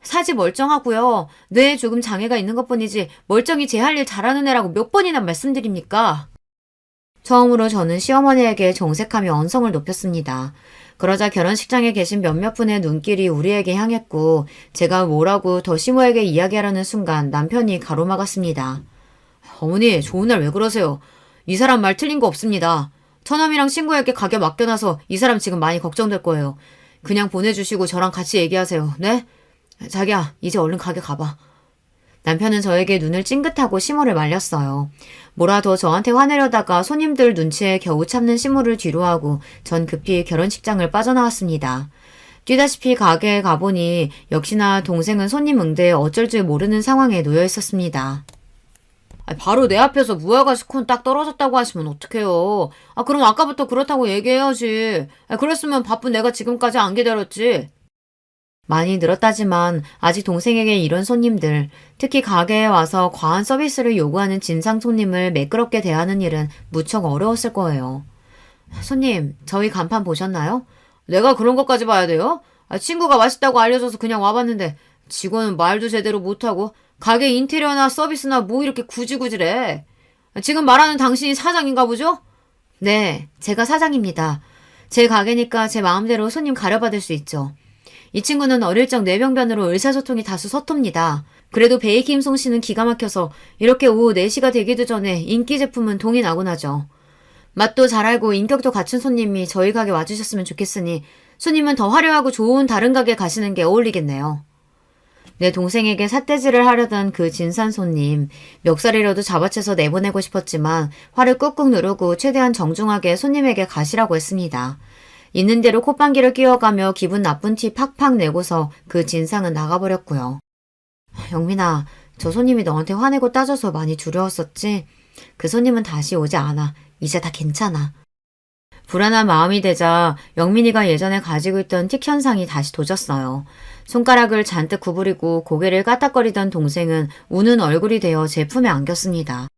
[SPEAKER 1] 사지 멀쩡하고요. 뇌에 조금 장애가 있는 것뿐이지 멀쩡히 제 할 일 잘하는 애라고 몇 번이나 말씀드립니까? 처음으로 저는 시어머니에게 정색하며 언성을 높였습니다. 그러자 결혼식장에 계신 몇몇 분의 눈길이 우리에게 향했고 제가 뭐라고 더 시모에게 이야기하려는 순간 남편이 가로막았습니다. 어머니, 좋은 날 왜 그러세요? 이 사람 말 틀린 거 없습니다. 처남이랑 친구에게 가게 맡겨놔서 이 사람 지금 많이 걱정될 거예요. 그냥 보내주시고 저랑 같이 얘기하세요. 네? 자기야, 이제 얼른 가게 가봐. 남편은 저에게 눈을 찡긋하고 시모를 말렸어요. 뭐라 더 저한테 화내려다가 손님들 눈치에 겨우 참는 시모를 뒤로하고 전 급히 결혼식장을 빠져나왔습니다. 뛰다시피 가게에 가보니 역시나 동생은 손님 응대에 어쩔 줄 모르는 상황에 놓여 있었습니다. 바로 내 앞에서 무화과스콘 딱 떨어졌다고 하시면 어떡해요. 그럼 아까부터 그렇다고 얘기해야지. 그랬으면 바쁜 내가 지금까지 안 기다렸지. 많이 늘었다지만 아직 동생에게 이런 손님들, 특히 가게에 와서 과한 서비스를 요구하는 진상 손님을 매끄럽게 대하는 일은 무척 어려웠을 거예요. 손님, 저희 간판 보셨나요? 내가 그런 것까지 봐야 돼요? 친구가 맛있다고 알려줘서 그냥 와봤는데 직원은 말도 제대로 못하고 가게 인테리어나 서비스나 뭐 이렇게 구질구질해. 지금 말하는 당신이 사장인가 보죠? 네, 제가 사장입니다. 제 가게니까 제 마음대로 손님 가려받을 수 있죠. 이 친구는 어릴 적 뇌병변으로 의사소통이 다소 서툽니다. 그래도 베이킹 솜씨는 기가 막혀서 이렇게 오후 4시가 되기도 전에 인기 제품은 동이 나곤 하죠. 맛도 잘 알고 인격도 갖춘 손님이 저희 가게 와주셨으면 좋겠으니 손님은 더 화려하고 좋은 다른 가게 가시는 게 어울리겠네요. 내 동생에게 삿대질을 하려던 그 진산 손님, 멱살이라도 잡아채서 내보내고 싶었지만 화를 꾹꾹 누르고 최대한 정중하게 손님에게 가시라고 했습니다. 있는 대로 콧방귀를 끼워가며 기분 나쁜 티 팍팍 내고서 그 진상은 나가버렸고요. 영민아, 저 손님이 너한테 화내고 따져서 많이 두려웠었지? 그 손님은 다시 오지 않아. 이제 다 괜찮아. 불안한 마음이 되자 영민이가 예전에 가지고 있던 틱 현상이 다시 도졌어요. 손가락을 잔뜩 구부리고 고개를 까딱거리던 동생은 우는 얼굴이 되어 제 품에 안겼습니다.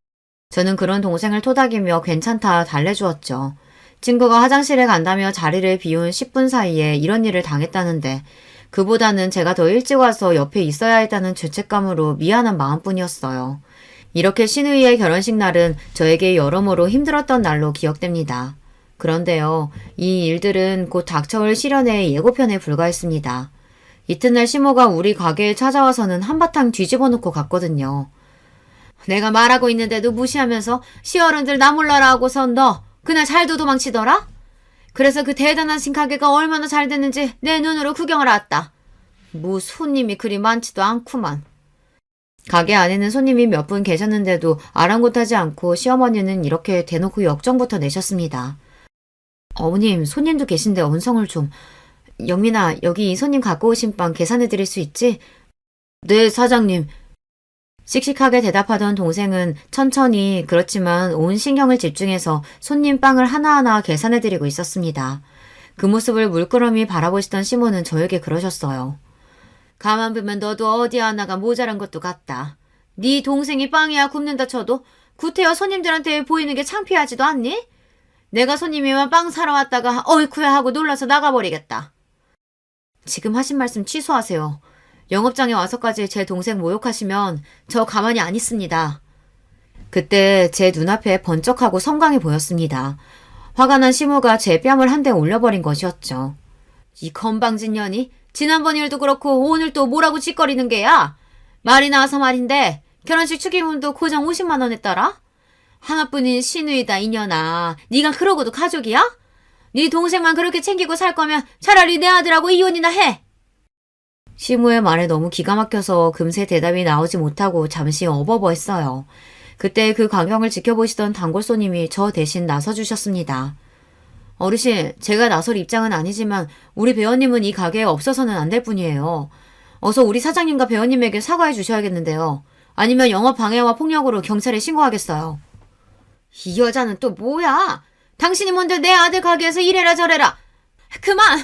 [SPEAKER 1] 저는 그런 동생을 토닥이며 괜찮다 달래주었죠. 친구가 화장실에 간다며 자리를 비운 10분 사이에 이런 일을 당했다는데 그보다는 제가 더 일찍 와서 옆에 있어야 했다는 죄책감으로 미안한 마음뿐이었어요. 이렇게 신우이의 결혼식 날은 저에게 여러모로 힘들었던 날로 기억됩니다. 그런데요, 이 일들은 곧 닥쳐올 시련의 예고편에 불과했습니다. 이튿날 시모가 우리 가게에 찾아와서는 한바탕 뒤집어 놓고 갔거든요. 내가 말하고 있는데도 무시하면서 시어른들 나 몰라라 하고선 너 그날 잘도 도망치더라? 그래서 그 대단한 신가게가 얼마나 잘 됐는지 내 눈으로 구경을 왔다. 뭐 손님이 그리 많지도 않구만. 가게 안에는 손님이 몇 분 계셨는데도 아랑곳하지 않고 시어머니는 이렇게 대놓고 역정부터 내셨습니다. 어머님, 손님도 계신데 언성을 좀. 영민아, 여기 이 손님 갖고 오신 빵 계산해 드릴 수 있지? 네, 사장님. 씩씩하게 대답하던 동생은 천천히 그렇지만 온 신경을 집중해서 손님 빵을 하나하나 계산해드리고 있었습니다. 그 모습을 물끄러미 바라보시던 시모는 저에게 그러셨어요. 가만 보면 너도 어디 하나가 모자란 것도 같다. 네 동생이 빵이야 굽는다 쳐도 구태여 손님들한테 보이는 게 창피하지도 않니? 내가 손님이면 빵 사러 왔다가 어이쿠야 하고 놀라서 나가버리겠다. 지금 하신 말씀 취소하세요. 영업장에 와서까지 제 동생 모욕하시면 저 가만히 안 있습니다. 그때 제 눈앞에 번쩍하고 성광이 보였습니다. 화가 난 시모가 제 뺨을 한 대 올려버린 것이었죠. 이 건방진 년이 지난번 일도 그렇고 오늘 또 뭐라고 짓거리는 게야? 말이 나와서 말인데 결혼식 축의금도 고정 50만 원 했더라? 하나뿐인 시누이다 이년아. 네가 그러고도 가족이야? 네 동생만 그렇게 챙기고 살 거면 차라리 내 아들하고 이혼이나 해. 시모의 말에 너무 기가 막혀서 금세 대답이 나오지 못하고 잠시 어버버했어요. 그때 그 광경을 지켜보시던 단골 손님이 저 대신 나서주셨습니다. 어르신, 제가 나설 입장은 아니지만 우리 배우님은 이 가게에 없어서는 안 될 분이에요. 어서 우리 사장님과 배우님에게 사과해 주셔야겠는데요. 아니면 영업 방해와 폭력으로 경찰에 신고하겠어요. 이 여자는 또 뭐야? 당신이 뭔데 내 아들 가게에서 이래라 저래라. 그만!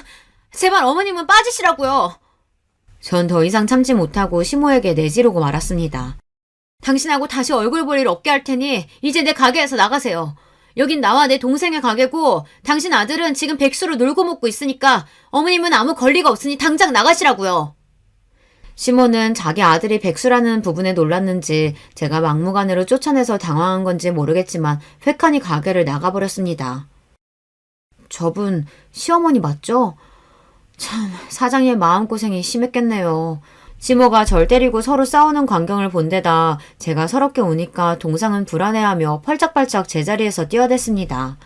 [SPEAKER 1] 제발 어머님은 빠지시라고요. 전 더 이상 참지 못하고 시모에게 내지르고 말았습니다. 당신하고 다시 얼굴 볼 일 없게 할 테니 이제 내 가게에서 나가세요. 여긴 나와 내 동생의 가게고 당신 아들은 지금 백수로 놀고 먹고 있으니까 어머님은 아무 권리가 없으니 당장 나가시라고요. 시모는 자기 아들이 백수라는 부분에 놀랐는지 제가 막무가내로 쫓아내서 당황한 건지 모르겠지만 획하니 가게를 나가버렸습니다. 저분 시어머니 맞죠? 참 사장님 마음고생이 심했겠네요. 시모가 절 때리고 서로 싸우는 광경을 본 데다 제가 서럽게 우니까 동상은 불안해하며 펄짝펄짝 제자리에서 뛰어댔습니다.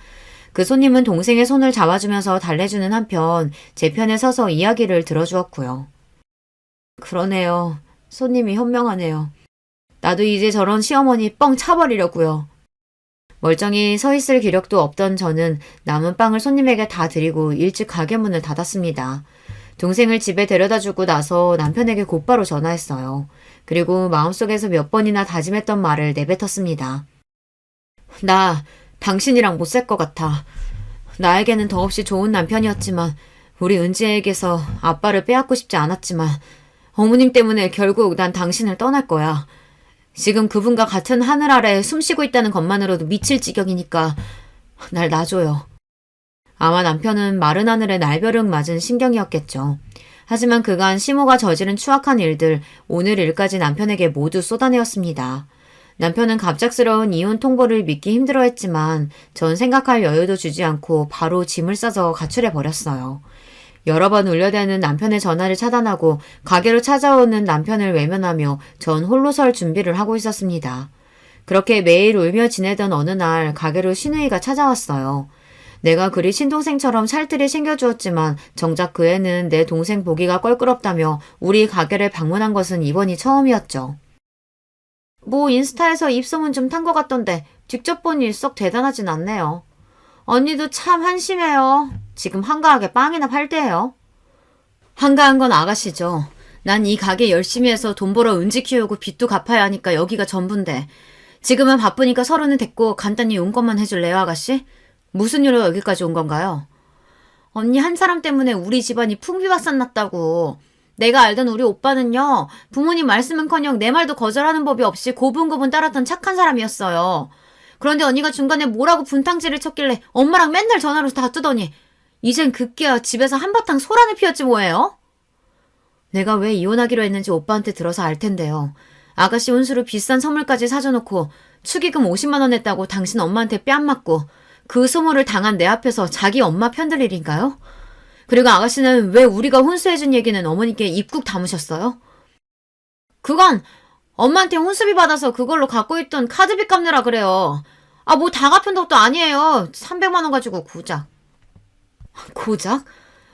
[SPEAKER 1] 그 손님은 동생의 손을 잡아주면서 달래주는 한편 제 편에 서서 이야기를 들어주었고요. 그러네요. 손님이 현명하네요. 나도 이제 저런 시어머니 뻥 차버리려고요. 멀쩡히 서 있을 기력도 없던 저는 남은 빵을 손님에게 다 드리고 일찍 가게 문을 닫았습니다. 동생을 집에 데려다주고 나서 남편에게 곧바로 전화했어요. 그리고 마음속에서 몇 번이나 다짐했던 말을 내뱉었습니다. 나 당신이랑 못 살 것 같아. 나에게는 더없이 좋은 남편이었지만 우리 은지에게서 아빠를 빼앗고 싶지 않았지만 어머님 때문에 결국 난 당신을 떠날 거야. 지금 그분과 같은 하늘 아래 숨쉬고 있다는 것만으로도 미칠 지경이니까 날 놔줘요. 아마 남편은 마른 하늘에 날벼락 맞은 심경이었겠죠. 하지만 그간 시모가 저지른 추악한 일들, 오늘 일까지 남편에게 모두 쏟아내었습니다. 남편은 갑작스러운 이혼 통보를 믿기 힘들어했지만 전 생각할 여유도 주지 않고 바로 짐을 싸서 가출해버렸어요. 여러 번 울려대는 남편의 전화를 차단하고 가게로 찾아오는 남편을 외면하며 전 홀로 설 준비를 하고 있었습니다. 그렇게 매일 울며 지내던 어느 날 가게로 시누이가 찾아왔어요. 내가 그리 친동생처럼 살뜰히 챙겨주었지만 정작 그 애는 내 동생 보기가 껄끄럽다며 우리 가게를 방문한 것은 이번이 처음이었죠. 뭐 인스타에서 입소문 좀 탄 것 같던데 직접 보니 썩 대단하진 않네요. 언니도 참 한심해요. 지금 한가하게 빵이나 팔 때예요. 한가한 건 아가씨죠. 난 이 가게 열심히 해서 돈 벌어 은지 키우고 빚도 갚아야 하니까 여기가 전부인데 지금은 바쁘니까 서로는 됐고 간단히 용건만 해줄래요 아가씨? 무슨 일로 여기까지 온 건가요? 언니 한 사람 때문에 우리 집안이 풍비박산 났다고. 내가 알던 우리 오빠는요. 부모님 말씀은커녕 내 말도 거절하는 법이 없이 고분고분 따랐던 착한 사람이었어요. 그런데 언니가 중간에 뭐라고 분탕질을 쳤길래 엄마랑 맨날 전화로 다투더니 이젠 급기야 집에서 한바탕 소란을 피웠지 뭐예요? 내가 왜 이혼하기로 했는지 오빠한테 들어서 알 텐데요. 아가씨 혼수로 비싼 선물까지 사줘놓고 축의금 50만 원 냈다고 당신 엄마한테 뺨 맞고 그 소모를 당한 내 앞에서 자기 엄마 편들 일인가요? 그리고 아가씨는 왜 우리가 혼수해준 얘기는 어머니께 입국 담으셨어요? 그건 엄마한테 혼수비 받아서 그걸로 갖고 있던 카드비 갚느라 그래요. 아, 뭐 다 갚은 것도 아니에요. 300만 원 가지고 고작. 고작?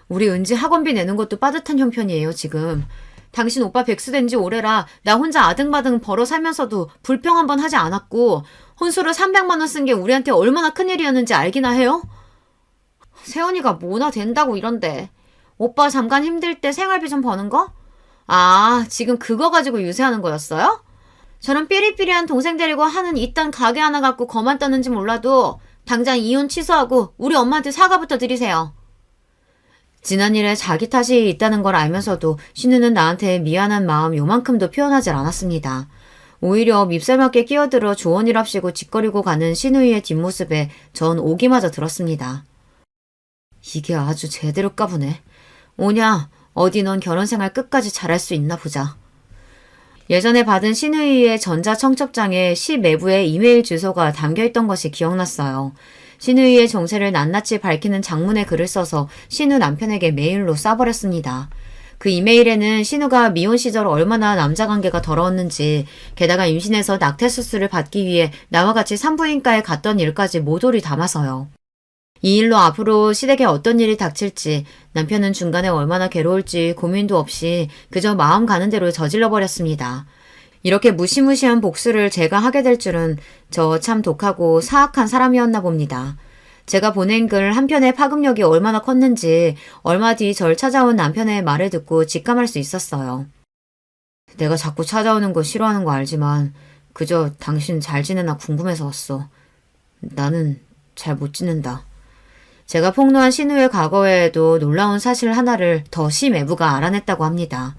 [SPEAKER 1] 우리 은지 학원비 내는 것도 빠듯한 형편이에요, 지금. 당신 오빠 백수 된 지 오래라 나 혼자 아등바등 벌어 살면서도 불평 한 번 하지 않았고 혼수로 300만 원 쓴 게 우리한테 얼마나 큰일이었는지 알기나 해요? 세연이가 뭐나 된다고 이런데. 오빠 잠깐 힘들 때 생활비 좀 버는 거? 아, 지금 그거 가지고 유세하는 거였어요? 저런 삐리삐리한 동생 데리고 하는 이딴 가게 하나 갖고 거만 떠는지 몰라도 당장 이혼 취소하고 우리 엄마한테 사과부터 드리세요. 지난 일에 자기 탓이 있다는 걸 알면서도 신우는 나한테 미안한 마음 요만큼도 표현하질 않았습니다. 오히려 밉살맞게 끼어들어 조언이랍시고 짓거리고 가는 신우이의 뒷모습에 전 오기마저 들었습니다. 이게 아주 제대로 까부네. 오냐, 어디 넌 결혼생활 끝까지 잘할 수 있나 보자. 예전에 받은 신우이의 전자청첩장에 시 매부의 이메일 주소가 담겨있던 것이 기억났어요. 신우이의 정체를 낱낱이 밝히는 장문의 글을 써서 신우 남편에게 메일로 쏴버렸습니다. 그 이메일에는 신우가 미혼 시절 얼마나 남자관계가 더러웠는지, 게다가 임신해서 낙태수술을 받기 위해 나와 같이 산부인과에 갔던 일까지 모조리 담아서요. 이 일로 앞으로 시댁에 어떤 일이 닥칠지, 남편은 중간에 얼마나 괴로울지 고민도 없이 그저 마음 가는 대로 저질러버렸습니다. 이렇게 무시무시한 복수를 제가 하게 될 줄은 저 참 독하고 사악한 사람이었나 봅니다. 제가 보낸 글 한 편의 파급력이 얼마나 컸는지 얼마 뒤 절 찾아온 남편의 말을 듣고 직감할 수 있었어요. 내가 자꾸 찾아오는 거 싫어하는 거 알지만 그저 당신 잘 지내나 궁금해서 왔어. 나는 잘 못 지낸다. 제가 폭로한 신우의 과거에도 놀라운 사실 하나를 더 시매부가 알아냈다고 합니다.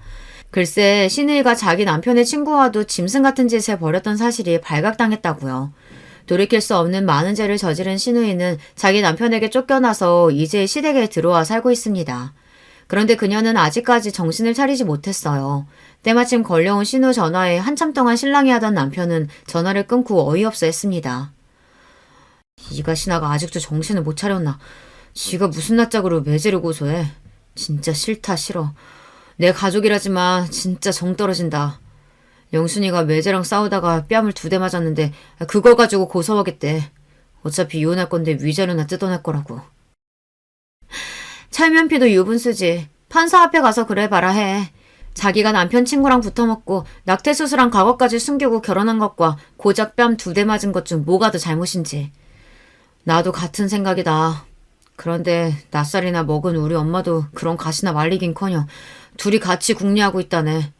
[SPEAKER 1] 글쎄 신우이가 자기 남편의 친구와도 짐승 같은 짓을 벌였던 사실이 발각당했다고요. 돌이킬 수 없는 많은 죄를 저지른 신우이는 자기 남편에게 쫓겨나서 이제 시댁에 들어와 살고 있습니다. 그런데 그녀는 아직까지 정신을 차리지 못했어요. 때마침 걸려온 신우 전화에 한참 동안 실랑이 하던 남편은 전화를 끊고 어이없어 했습니다. 이가 신하가 아직도 정신을 못 차렸나. 지가 무슨 낯짝으로 매제를 고소해. 진짜 싫다 싫어. 내 가족이라지만 진짜 정 떨어진다. 영순이가 매제랑 싸우다가 뺨을 2대 맞았는데 그거 가지고 고소하겠대. 어차피 이혼할 건데 위자료나 뜯어낼 거라고. 철면피도 유분수지. 판사 앞에 가서 그래 봐라 해. 자기가 남편 친구랑 붙어먹고 낙태수술한 과거까지 숨기고 결혼한 것과 고작 뺨 2대 맞은 것 중 뭐가 더 잘못인지. 나도 같은 생각이다. 그런데 낯살이나 먹은 우리 엄마도 그런 가시나 말리긴커녕 둘이 같이 궁리하고 있다네.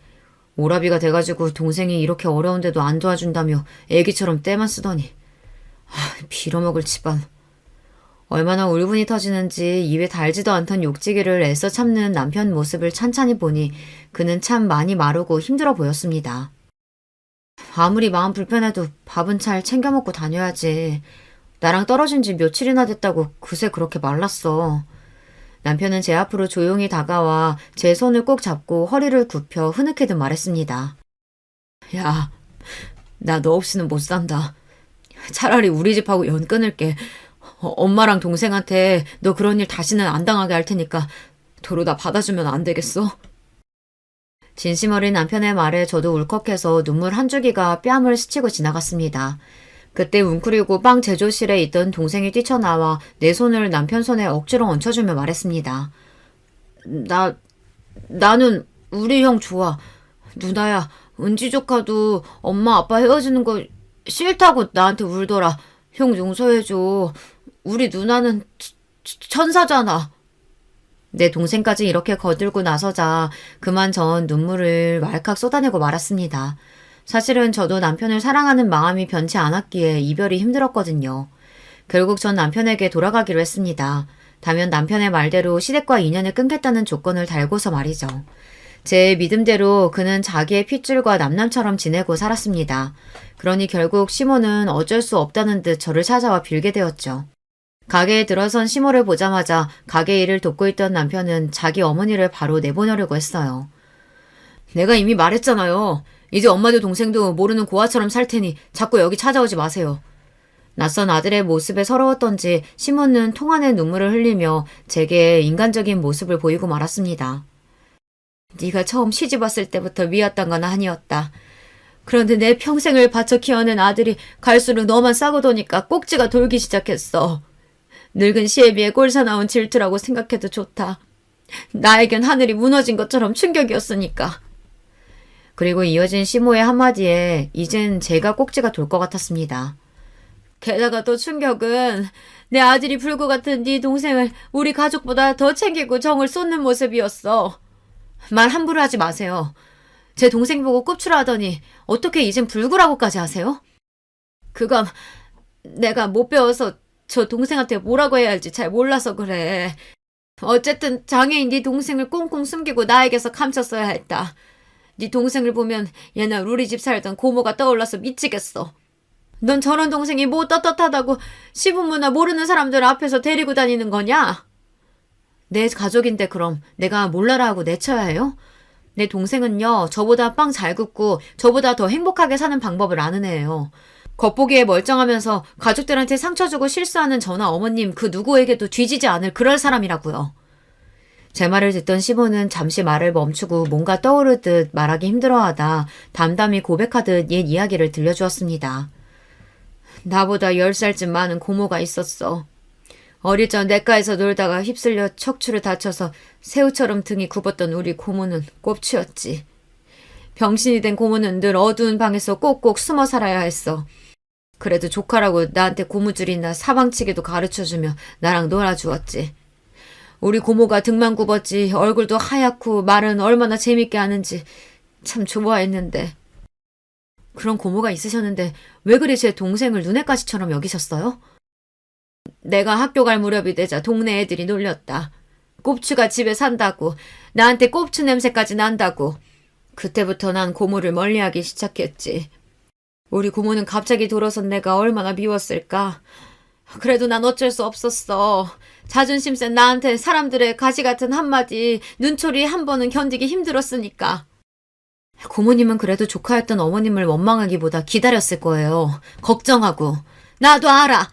[SPEAKER 1] 오라비가 돼가지고 동생이 이렇게 어려운데도 안 도와준다며 애기처럼 떼만 쓰더니. 빌어먹을 집안. 얼마나 울분이 터지는지 입에 달지도 않던 욕지기를 애써 참는 남편 모습을 찬찬히 보니 그는 참 많이 마르고 힘들어 보였습니다. 아무리 마음 불편해도 밥은 잘 챙겨 먹고 다녀야지. 나랑 떨어진 지 며칠이나 됐다고 그새 그렇게 말랐어. 남편은 제 앞으로 조용히 다가와 제 손을 꼭 잡고 허리를 굽혀 흐느끼듯 말했습니다. 야, 나 너 없이는 못 산다. 차라리 우리 집하고 연 끊을게. 엄마랑 동생한테 너 그런 일 다시는 안 당하게 할 테니까 도로 다 받아주면 안 되겠어? 진심 어린 남편의 말에 저도 울컥해서 눈물 한 줄기가 뺨을 스치고 지나갔습니다. 그때 웅크리고 빵 제조실에 있던 동생이 뛰쳐나와 내 손을 남편 손에 억지로 얹혀주며 말했습니다. 나는 우리 형 좋아. 누나야, 은지 조카도 엄마 아빠 헤어지는 거 싫다고 나한테 울더라. 형 용서해줘. 우리 누나는 천사잖아. 내 동생까지 이렇게 거들고 나서자 그만 전 눈물을 왈칵 쏟아내고 말았습니다. 사실은 저도 남편을 사랑하는 마음이 변치 않았기에 이별이 힘들었거든요. 결국 전 남편에게 돌아가기로 했습니다. 다만 남편의 말대로 시댁과 인연을 끊겠다는 조건을 달고서 말이죠. 제 믿음대로 그는 자기의 핏줄과 남남처럼 지내고 살았습니다. 그러니 결국 시모는 어쩔 수 없다는 듯 저를 찾아와 빌게 되었죠. 가게에 들어선 시모를 보자마자 가게 일을 돕고 있던 남편은 자기 어머니를 바로 내보내려고 했어요. 내가 이미 말했잖아요. 이제 엄마도 동생도 모르는 고아처럼 살 테니 자꾸 여기 찾아오지 마세요. 낯선 아들의 모습에 서러웠던지 시몬은 통 안에 눈물을 흘리며 제게 인간적인 모습을 보이고 말았습니다. 네가 처음 시집 왔을 때부터 미웠던 건 아니었다. 그런데 내 평생을 바쳐 키워낸 아들이 갈수록 너만 싸고 도니까 꼭지가 돌기 시작했어. 늙은 시애비의 꼴사나운 질투라고 생각해도 좋다. 나에겐 하늘이 무너진 것처럼 충격이었으니까. 그리고 이어진 시모의 한마디에 이젠 제가 꼭지가 돌 것 같았습니다. 게다가 또 충격은 내 아들이 불구 같은 네 동생을 우리 가족보다 더 챙기고 정을 쏟는 모습이었어. 말 함부로 하지 마세요. 제 동생 보고 꼽추라하더니 어떻게 이젠 불구라고까지 하세요? 그건 내가 못 배워서 저 동생한테 뭐라고 해야 할지 잘 몰라서 그래. 어쨌든 장애인 네 동생을 꽁꽁 숨기고 나에게서 감췄어야 했다. 네 동생을 보면 옛날 우리 집 살던 고모가 떠올라서 미치겠어. 넌 저런 동생이 뭐 떳떳하다고 시부모나 모르는 사람들 앞에서 데리고 다니는 거냐? 내 가족인데 그럼 내가 몰라라 하고 내쳐야 해요? 내 동생은요, 저보다 빵 잘 굽고 저보다 더 행복하게 사는 방법을 아는 애예요. 겉보기에 멀쩡하면서 가족들한테 상처 주고 실수하는 저나 어머님 그 누구에게도 뒤지지 않을 그럴 사람이라고요. 제 말을 듣던 시모는 잠시 말을 멈추고 뭔가 떠오르듯 말하기 힘들어하다 담담히 고백하듯 옛 이야기를 들려주었습니다. 나보다 10살쯤 많은 고모가 있었어. 어릴 적 냇가에서 놀다가 휩쓸려 척추를 다쳐서 새우처럼 등이 굽었던 우리 고모는 꼽치였지. 병신이 된 고모는 늘 어두운 방에서 꼭꼭 숨어 살아야 했어. 그래도 조카라고 나한테 고무줄이나 사방치기도 가르쳐주며 나랑 놀아주었지. 우리 고모가 등만 굽었지 얼굴도 하얗고 말은 얼마나 재밌게 하는지 참 좋아했는데. 그런 고모가 있으셨는데 왜 그리 제 동생을 눈엣 가시처럼 여기셨어요? 내가 학교 갈 무렵이 되자 동네 애들이 놀렸다. 꼽추가 집에 산다고, 나한테 꼽추 냄새까지 난다고. 그때부터 난 고모를 멀리하기 시작했지. 우리 고모는 갑자기 돌아선 내가 얼마나 미웠을까. 그래도 난 어쩔 수 없었어. 자존심 센 나한테 사람들의 가시 같은 한마디, 눈초리 한 번은 견디기 힘들었으니까. 고모님은 그래도 조카였던 어머님을 원망하기보다 기다렸을 거예요. 걱정하고. 나도 알아.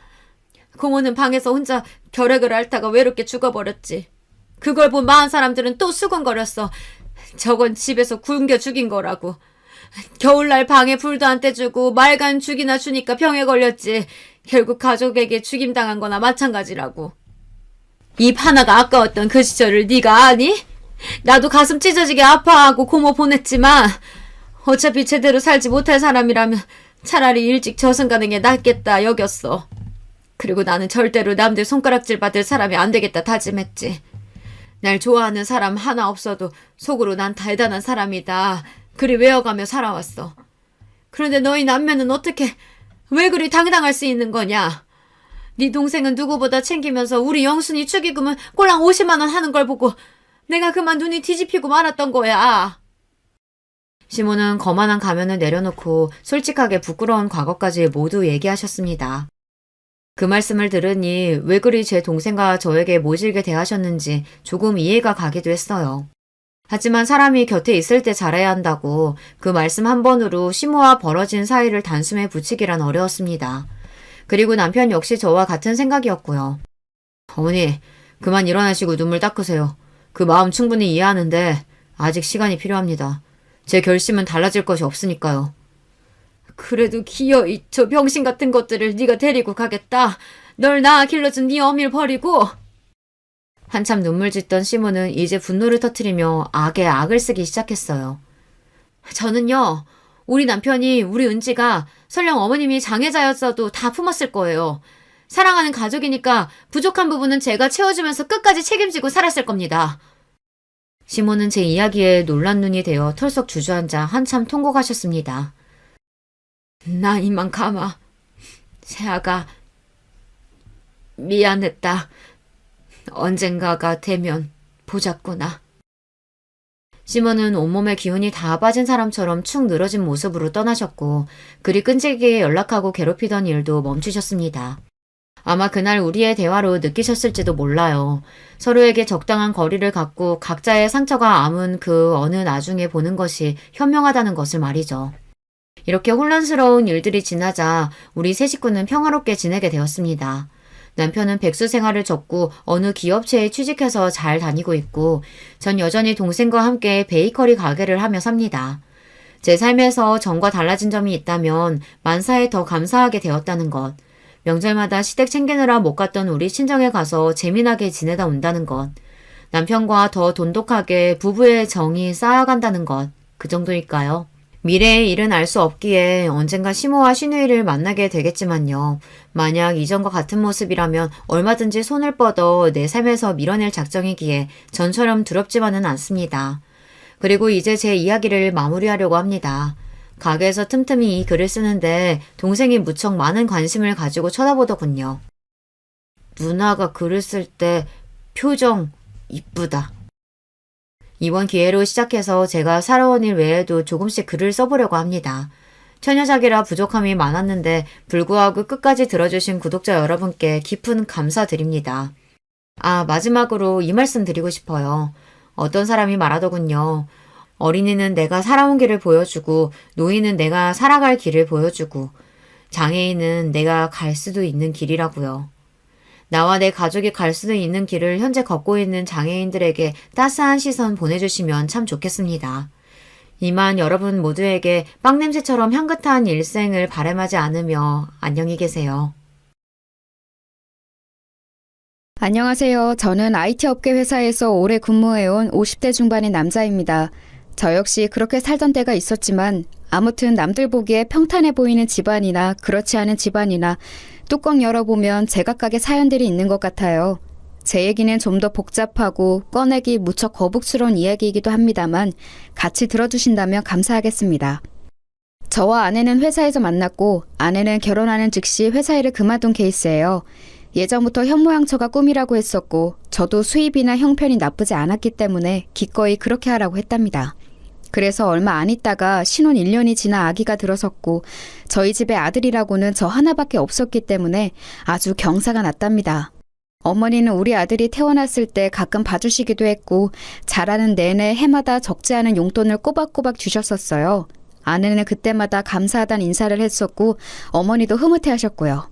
[SPEAKER 1] 고모는 방에서 혼자 결핵을 앓다가 외롭게 죽어버렸지. 그걸 본 마흔 사람들은 또 수군거렸어. 저건 집에서 굶겨 죽인 거라고. 겨울날 방에 불도 안 떼주고 말간 죽이나 주니까 병에 걸렸지. 결국 가족에게 죽임당한 거나 마찬가지라고. 입 하나가 아까웠던 그 시절을 네가 아니? 나도 가슴 찢어지게 아파하고 고모 보냈지만 어차피 제대로 살지 못할 사람이라면 차라리 일찍 저승가는 게 낫겠다 여겼어. 그리고 나는 절대로 남들 손가락질 받을 사람이 안 되겠다 다짐했지. 날 좋아하는 사람 하나 없어도 속으로 난 대단한 사람이다. 그리 외워가며 살아왔어. 그런데 너희 남매는 어떻게 왜 그리 당당할 수 있는 거냐? 네 동생은 누구보다 챙기면서 우리 영순이 축의금은 꼴랑 50만 원 하는 걸 보고 내가 그만 눈이 뒤집히고 말았던 거야. 시모는 거만한 가면을 내려놓고 솔직하게 부끄러운 과거까지 모두 얘기하셨습니다. 그 말씀을 들으니 왜 그리 제 동생과 저에게 모질게 대하셨는지 조금 이해가 가기도 했어요. 하지만 사람이 곁에 있을 때 잘해야 한다고 그 말씀 한 번으로 시모와 벌어진 사이를 단숨에 붙이기란 어려웠습니다. 그리고 남편 역시 저와 같은 생각이었고요. 어머니, 그만 일어나시고 눈물 닦으세요. 그 마음 충분히 이해하는데 아직 시간이 필요합니다. 제 결심은 달라질 것이 없으니까요. 그래도 기어이 저 병신 같은 것들을 네가 데리고 가겠다. 널 낳아 길러준 네 어미를 버리고. 한참 눈물 짓던 시모는 이제 분노를 터뜨리며 악에 악을 쓰기 시작했어요. 저는요. 우리 남편이 우리 은지가 설령 어머님이 장애자였어도 다 품었을 거예요. 사랑하는 가족이니까 부족한 부분은 제가 채워주면서 끝까지 책임지고 살았을 겁니다. 시모는 제 이야기에 놀란 눈이 되어 털썩 주저앉아 한참 통곡하셨습니다. 나 이만 가마. 세아가 미안했다. 언젠가가 되면 보자꾸나. 시모는 온몸에 기운이 다 빠진 사람처럼 축 늘어진 모습으로 떠나셨고 그리 끈질기게 연락하고 괴롭히던 일도 멈추셨습니다. 아마 그날 우리의 대화로 느끼셨을지도 몰라요. 서로에게 적당한 거리를 갖고 각자의 상처가 아문 그 어느 나중에 보는 것이 현명하다는 것을 말이죠. 이렇게 혼란스러운 일들이 지나자 우리 세 식구는 평화롭게 지내게 되었습니다. 남편은 백수 생활을 접고 어느 기업체에 취직해서 잘 다니고 있고 전 여전히 동생과 함께 베이커리 가게를 하며 삽니다. 제 삶에서 전과 달라진 점이 있다면 만사에 더 감사하게 되었다는 것. 명절마다 시댁 챙기느라 못 갔던 우리 친정에 가서 재미나게 지내다 온다는 것. 남편과 더 돈독하게 부부의 정이 쌓여간다는 것. 그 정도일까요? 미래의 일은 알 수 없기에 언젠가 시모와 시누이를 만나게 되겠지만요. 만약 이전과 같은 모습이라면 얼마든지 손을 뻗어 내 삶에서 밀어낼 작정이기에 전처럼 두렵지만은 않습니다. 그리고 이제 제 이야기를 마무리하려고 합니다. 가게에서 틈틈이 이 글을 쓰는데 동생이 무척 많은 관심을 가지고 쳐다보더군요. 누나가 글을 쓸 때 표정 이쁘다. 이번 기회로 시작해서 제가 살아온 일 외에도 조금씩 글을 써보려고 합니다. 처녀작이라 부족함이 많았는데 불구하고 끝까지 들어주신 구독자 여러분께 깊은 감사드립니다. 마지막으로 이 말씀 드리고 싶어요. 어떤 사람이 말하더군요. 어린이는 내가 살아온 길을 보여주고 노인은 내가 살아갈 길을 보여주고 장애인은 내가 갈 수도 있는 길이라고요. 나와 내 가족이 갈 수도 있는 길을 현재 걷고 있는 장애인들에게 따스한 시선 보내주시면 참 좋겠습니다. 이만 여러분 모두에게 빵냄새처럼 향긋한 일생을 바람하지 않으며 안녕히 계세요.
[SPEAKER 2] 안녕하세요. 저는 IT 업계 회사에서 오래 근무해온 50대 중반의 남자입니다. 저 역시 그렇게 살던 때가 있었지만 아무튼 남들 보기에 평탄해 보이는 집안이나 그렇지 않은 집안이나 뚜껑 열어보면 제각각의 사연들이 있는 것 같아요. 제 얘기는 좀 더 복잡하고 꺼내기 무척 거북스러운 이야기이기도 합니다만 같이 들어주신다면 감사하겠습니다. 저와 아내는 회사에서 만났고 아내는 결혼하는 즉시 회사 일을 그만둔 케이스예요. 예전부터 현모양처가 꿈이라고 했었고 저도 수입이나 형편이 나쁘지 않았기 때문에 기꺼이 그렇게 하라고 했답니다. 그래서 얼마 안 있다가 신혼 1년이 지나 아기가 들어섰고 저희 집에 아들이라고는 저 하나밖에 없었기 때문에 아주 경사가 났답니다. 어머니는 우리 아들이 태어났을 때 가끔 봐주시기도 했고 자라는 내내 해마다 적지 않은 용돈을 꼬박꼬박 주셨었어요. 아내는 그때마다 감사하다는 인사를 했었고 어머니도 흐뭇해하셨고요.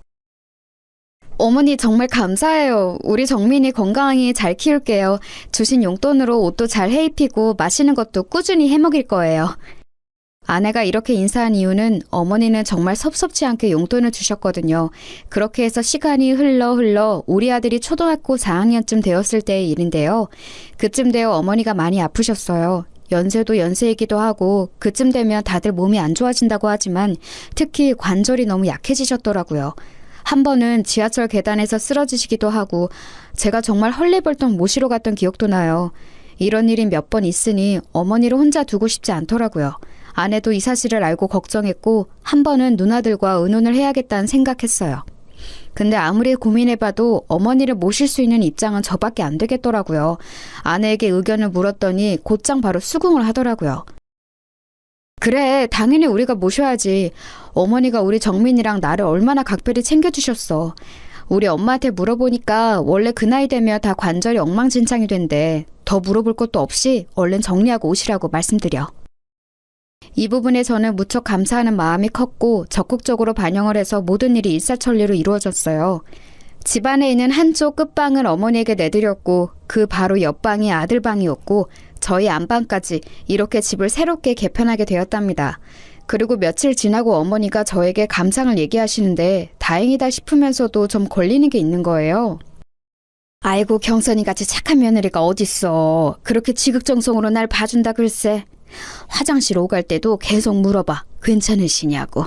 [SPEAKER 2] 어머니 정말 감사해요. 우리 정민이 건강히 잘 키울게요. 주신 용돈으로 옷도 잘 해입히고 맛있는 것도 꾸준히 해먹일 거예요. 아내가 이렇게 인사한 이유는 어머니는 정말 섭섭지 않게 용돈을 주셨거든요. 그렇게 해서 시간이 흘러 우리 아들이 초등학교 4학년쯤 되었을 때의 일인데요. 그쯤 되어 어머니가 많이 아프셨어요. 연세도 연세이기도 하고 그쯤 되면 다들 몸이 안 좋아진다고 하지만 특히 관절이 너무 약해지셨더라고요. 한 번은 지하철 계단에서 쓰러지시기도 하고 제가 정말 헐레벌떡 모시러 갔던 기억도 나요. 이런 일이 몇 번 있으니 어머니를 혼자 두고 싶지 않더라고요. 아내도 이 사실을 알고 걱정했고 한 번은 누나들과 의논을 해야겠다는 생각했어요. 근데 아무리 고민해봐도 어머니를 모실 수 있는 입장은 저밖에 안 되겠더라고요. 아내에게 의견을 물었더니 곧장 바로 수긍을 하더라고요. 그래, 당연히 우리가 모셔야지. 어머니가 우리 정민이랑 나를 얼마나 각별히 챙겨주셨어. 우리 엄마한테 물어보니까 원래 그 나이 되면 다 관절이 엉망진창이 된대. 더 물어볼 것도 없이 얼른 정리하고 오시라고 말씀드려. 이 부분에 저는 무척 감사하는 마음이 컸고 적극적으로 반영을 해서 모든 일이 일사천리로 이루어졌어요. 집안에 있는 한쪽 끝방을 어머니에게 내드렸고 그 바로 옆방이 아들방이었고 저희 안방까지 이렇게 집을 새롭게 개편하게 되었답니다. 그리고 며칠 지나고 어머니가 저에게 감상을 얘기하시는데 다행이다 싶으면서도 좀 걸리는 게 있는 거예요. 아이고 경선이같이 착한 며느리가 어딨어. 그렇게 지극정성으로 날 봐준다 글쎄. 화장실 오갈 때도 계속 물어봐. 괜찮으시냐고.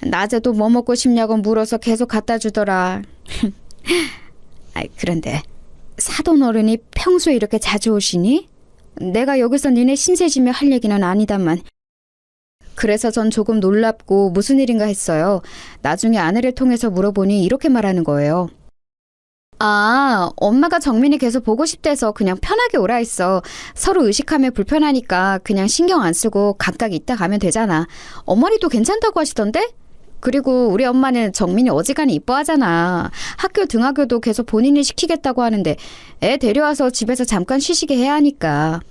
[SPEAKER 2] 낮에도 뭐 먹고 싶냐고 물어서 계속 갖다 주더라. 그런데 사돈 어른이 평소에 이렇게 자주 오시니? 내가 여기서 니네 신세지며 할 얘기는 아니다만. 그래서 전 조금 놀랍고 무슨 일인가 했어요. 나중에 아내를 통해서 물어보니 이렇게 말하는 거예요. 아, 엄마가 정민이 계속 보고 싶대서 그냥 편하게 오라 했어. 서로 의식하면 불편하니까 그냥 신경 안 쓰고 각각 있다 가면 되잖아. 어머니도 괜찮다고 하시던데? 그리고 우리 엄마는 정민이 어지간히 이뻐하잖아. 학교 등하교도 계속 본인이 시키겠다고 하는데 애 데려와서 집에서 잠깐 쉬시게 해야 하니까.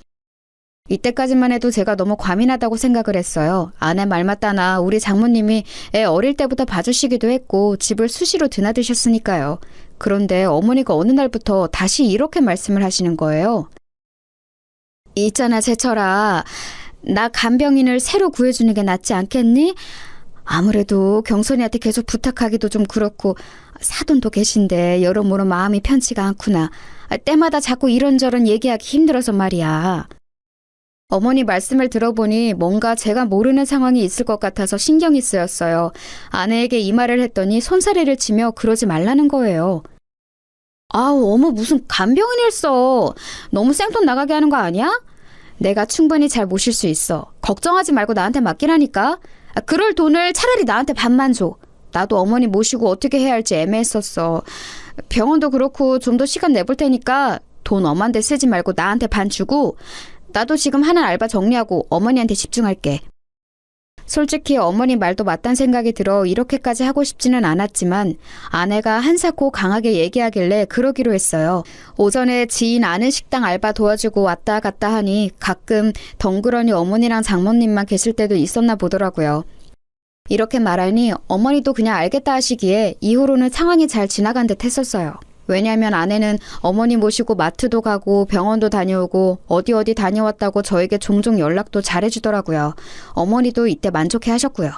[SPEAKER 2] 이때까지만 해도 제가 너무 과민하다고 생각을 했어요. 아내 말 맞다나 우리 장모님이 애 어릴 때부터 봐주시기도 했고 집을 수시로 드나드셨으니까요. 그런데 어머니가 어느 날부터 다시 이렇게 말씀을 하시는 거예요. 있잖아 제철아, 나 간병인을 새로 구해주는 게 낫지 않겠니? 아무래도 경선이한테 계속 부탁하기도 좀 그렇고 사돈도 계신데 여러모로 마음이 편치가 않구나. 때마다 자꾸 이런저런 얘기하기 힘들어서 말이야. 어머니 말씀을 들어보니 뭔가 제가 모르는 상황이 있을 것 같아서 신경이 쓰였어요. 아내에게 이 말을 했더니 손사래를 치며 그러지 말라는 거예요. 아우 어머 무슨 간병인을 써. 너무 생돈 나가게 하는 거 아니야? 내가 충분히 잘 모실 수 있어. 걱정하지 말고 나한테 맡기라니까. 그럴 돈을 차라리 나한테 반만 줘. 나도 어머니 모시고 어떻게 해야 할지 애매했었어. 병원도 그렇고 좀 더 시간 내볼 테니까 돈 엄한데 쓰지 말고 나한테 반 주고 나도 지금 하는 알바 정리하고 어머니한테 집중할게. 솔직히 어머니 말도 맞단 생각이 들어 이렇게까지 하고 싶지는 않았지만 아내가 한사코 강하게 얘기하길래 그러기로 했어요. 오전에 지인 아는 식당 알바 도와주고 왔다 갔다 하니 가끔 덩그러니 어머니랑 장모님만 계실 때도 있었나 보더라고요. 이렇게 말하니 어머니도 그냥 알겠다 하시기에 이후로는 상황이 잘 지나간 듯 했었어요. 왜냐하면 아내는 어머니 모시고 마트도 가고 병원도 다녀오고 어디 다녀왔다고 저에게 종종 연락도 잘해주더라고요. 어머니도 이때 만족해 하셨고요.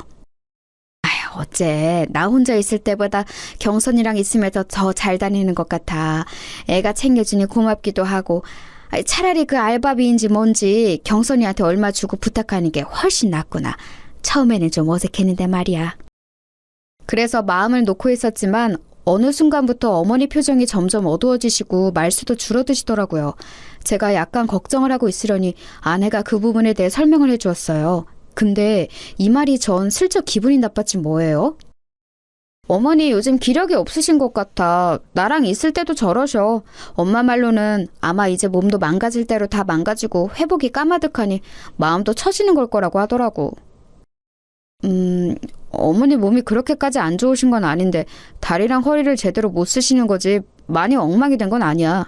[SPEAKER 2] 아휴, 어째 나 혼자 있을 때보다 경선이랑 있으면 더 잘 다니는 것 같아. 애가 챙겨주니 고맙기도 하고 차라리 그 알바비인지 뭔지 경선이한테 얼마 주고 부탁하는 게 훨씬 낫구나. 처음에는 좀 어색했는데 말이야. 그래서 마음을 놓고 있었지만 어느 순간부터 어머니 표정이 점점 어두워지시고 말수도 줄어드시더라고요. 제가 약간 걱정을 하고 있으려니 아내가 그 부분에 대해 설명을 해주었어요. 근데 이 말이 전 슬쩍 기분이 나빴지 뭐예요? 어머니 요즘 기력이 없으신 것 같아. 나랑 있을 때도 저러셔. 엄마 말로는 아마 이제 몸도 망가질 대로 다 망가지고 회복이 까마득하니 마음도 처지는 걸 거라고 하더라고. 어머니 몸이 그렇게까지 안 좋으신 건 아닌데 다리랑 허리를 제대로 못 쓰시는 거지 많이 엉망이 된 건 아니야.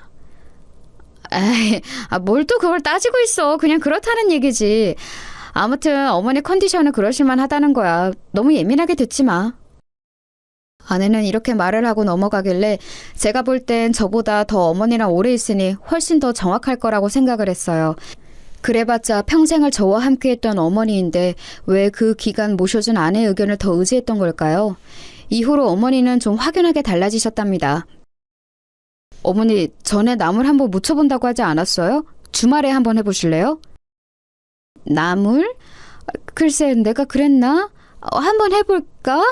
[SPEAKER 2] 에이, 뭘 또 그걸 따지고 있어. 그냥 그렇다는 얘기지. 아무튼 어머니 컨디션은 그러실만 하다는 거야. 너무 예민하게 듣지 마. 아내는 이렇게 말을 하고 넘어가길래 제가 볼 땐 저보다 더 어머니랑 오래 있으니 훨씬 더 정확할 거라고 생각을 했어요. 그래봤자 평생을 저와 함께했던 어머니인데 왜 그 기간 모셔준 아내의 의견을 더 의지했던 걸까요? 이후로 어머니는 좀 확연하게 달라지셨답니다. 어머니, 전에 나물 한번 무쳐본다고 하지 않았어요? 주말에 한번 해보실래요? 나물? 글쎄, 내가 그랬나? 한번 해볼까?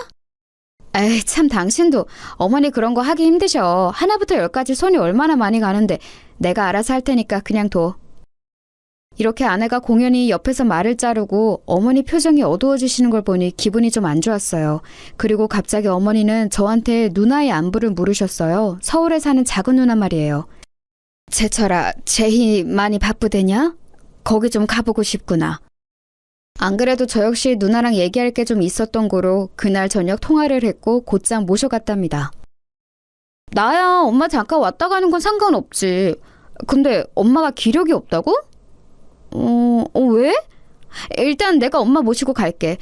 [SPEAKER 2] 에이, 참 당신도 어머니 그런 거 하기 힘드셔. 하나부터 열까지 손이 얼마나 많이 가는데 내가 알아서 할 테니까 그냥 둬. 이렇게 아내가 공연히 옆에서 말을 자르고 어머니 표정이 어두워지시는 걸 보니 기분이 좀 안 좋았어요. 그리고 갑자기 어머니는 저한테 누나의 안부를 물으셨어요. 서울에 사는 작은 누나 말이에요. 제철아, 제희 많이 바쁘대냐? 거기 좀 가보고 싶구나. 안 그래도 저 역시 누나랑 얘기할 게 좀 있었던 거로 그날 저녁 통화를 했고 곧장 모셔갔답니다. 나야 엄마 잠깐 왔다 가는 건 상관없지. 근데 엄마가 기력이 없다고? 왜? 일단 내가 엄마 모시고 갈게.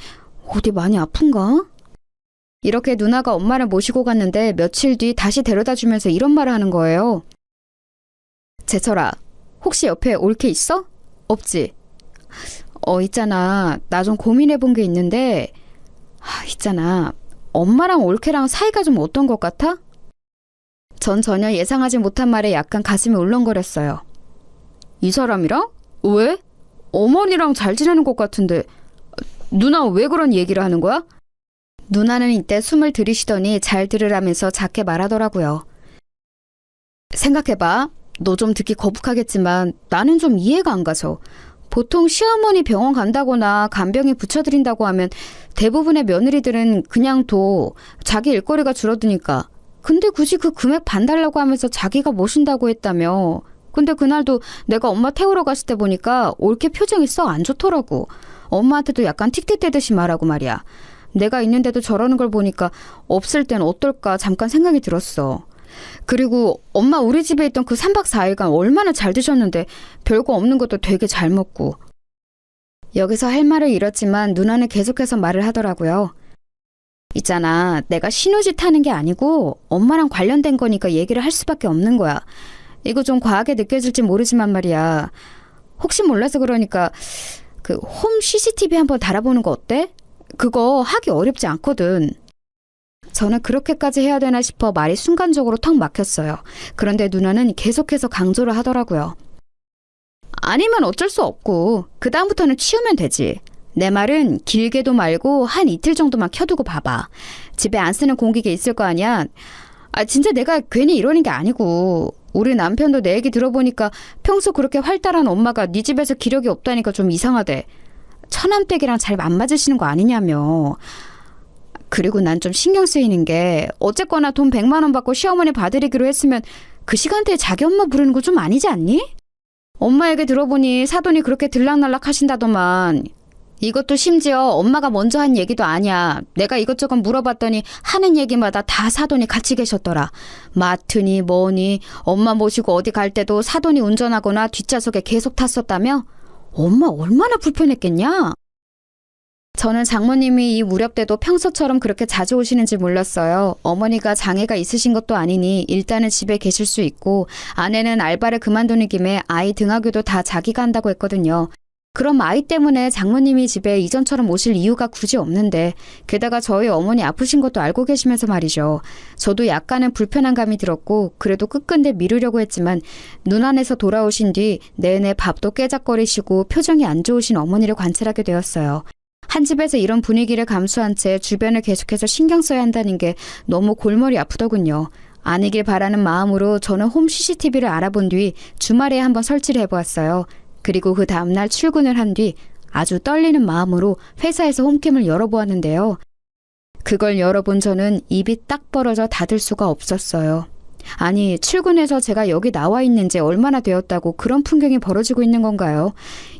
[SPEAKER 2] 어디 많이 아픈가? 이렇게 누나가 엄마를 모시고 갔는데 며칠 뒤 다시 데려다 주면서 이런 말을 하는 거예요. 제철아, 혹시 옆에 올케 있어? 없지? 있잖아. 나 좀 고민해 본 게 있는데, 있잖아. 엄마랑 올케랑 사이가 좀 어떤 것 같아? 전 전혀 예상하지 못한 말에 약간 가슴이 울렁거렸어요. 이 사람이랑? 왜? 어머니랑 잘 지내는 것 같은데 누나 왜 그런 얘기를 하는 거야? 누나는 이때 숨을 들이쉬더니 잘 들으라면서 작게 말하더라고요. 생각해봐. 너 좀 듣기 거북하겠지만 나는 좀 이해가 안 가서. 보통 시어머니 병원 간다거나 간병인 붙여드린다고 하면 대부분의 며느리들은 그냥 둬. 자기 일거리가 줄어드니까. 근데 굳이 그 금액 반달라고 하면서 자기가 모신다고 했다며. 근데 그날도 내가 엄마 태우러 갔을 때 보니까 올케 표정이 썩 안 좋더라고. 엄마한테도 약간 틱틱대듯이 말하고 말이야. 내가 있는데도 저러는 걸 보니까 없을 땐 어떨까 잠깐 생각이 들었어. 그리고 엄마 우리 집에 있던 그 3박 4일간 얼마나 잘 드셨는데 별거 없는 것도 되게 잘 먹고. 여기서 할 말을 잃었지만 누나는 계속해서 말을 하더라고요. 있잖아, 내가 신우짓 하는 게 아니고 엄마랑 관련된 거니까 얘기를 할 수밖에 없는 거야. 이거 좀 과하게 느껴질지 모르지만 말이야. 혹시 몰라서 그러니까 그 홈 CCTV 한번 달아보는 거 어때? 그거 하기 어렵지 않거든. 저는 그렇게까지 해야 되나 싶어 말이 순간적으로 턱 막혔어요. 그런데 누나는 계속해서 강조를 하더라고요. 아니면 어쩔 수 없고 그 다음부터는 치우면 되지. 내 말은 길게도 말고 한 이틀 정도만 켜두고 봐봐. 집에 안 쓰는 공기계 있을 거 아니야. 진짜 내가 괜히 이러는 게 아니고 우리 남편도 내 얘기 들어보니까 평소 그렇게 활달한 엄마가 네 집에서 기력이 없다니까 좀 이상하대. 처남댁이랑 잘 안 맞으시는 거 아니냐며. 그리고 난 좀 신경 쓰이는 게 어쨌거나 돈 100만 원 받고 시어머니 봐드리기로 했으면 그 시간대에 자기 엄마 부르는 거 좀 아니지 않니? 엄마 얘기 들어보니 사돈이 그렇게 들락날락 하신다더만. 이것도 심지어 엄마가 먼저 한 얘기도 아니야. 내가 이것저것 물어봤더니 하는 얘기마다 다 사돈이 같이 계셨더라. 마트니 뭐니 엄마 모시고 어디 갈 때도 사돈이 운전하거나 뒷좌석에 계속 탔었다며? 엄마 얼마나 불편했겠냐? 저는 장모님이 이 무렵 때도 평소처럼 그렇게 자주 오시는지 몰랐어요. 어머니가 장애가 있으신 것도 아니니 일단은 집에 계실 수 있고 아내는 알바를 그만두는 김에 아이 등하교도 다 자기가 한다고 했거든요. 그럼 아이 때문에 장모님이 집에 이전처럼 오실 이유가 굳이 없는데 게다가 저희 어머니 아프신 것도 알고 계시면서 말이죠. 저도 약간은 불편한 감이 들었고 그래도 끝끝내 미루려고 했지만 눈 안에서 돌아오신 뒤 내내 밥도 깨작거리시고 표정이 안 좋으신 어머니를 관찰하게 되었어요. 한 집에서 이런 분위기를 감수한 채 주변을 계속해서 신경 써야 한다는 게 너무 골머리 아프더군요. 아니길 바라는 마음으로 저는 홈 CCTV를 알아본 뒤 주말에 한번 설치를 해보았어요. 그리고 그 다음날 출근을 한 뒤 아주 떨리는 마음으로 회사에서 홈캠을 열어보았는데요. 그걸 열어본 저는 입이 딱 벌어져 닫을 수가 없었어요. 아니, 출근해서 제가 여기 나와 있는 지 얼마나 되었다고 그런 풍경이 벌어지고 있는 건가요?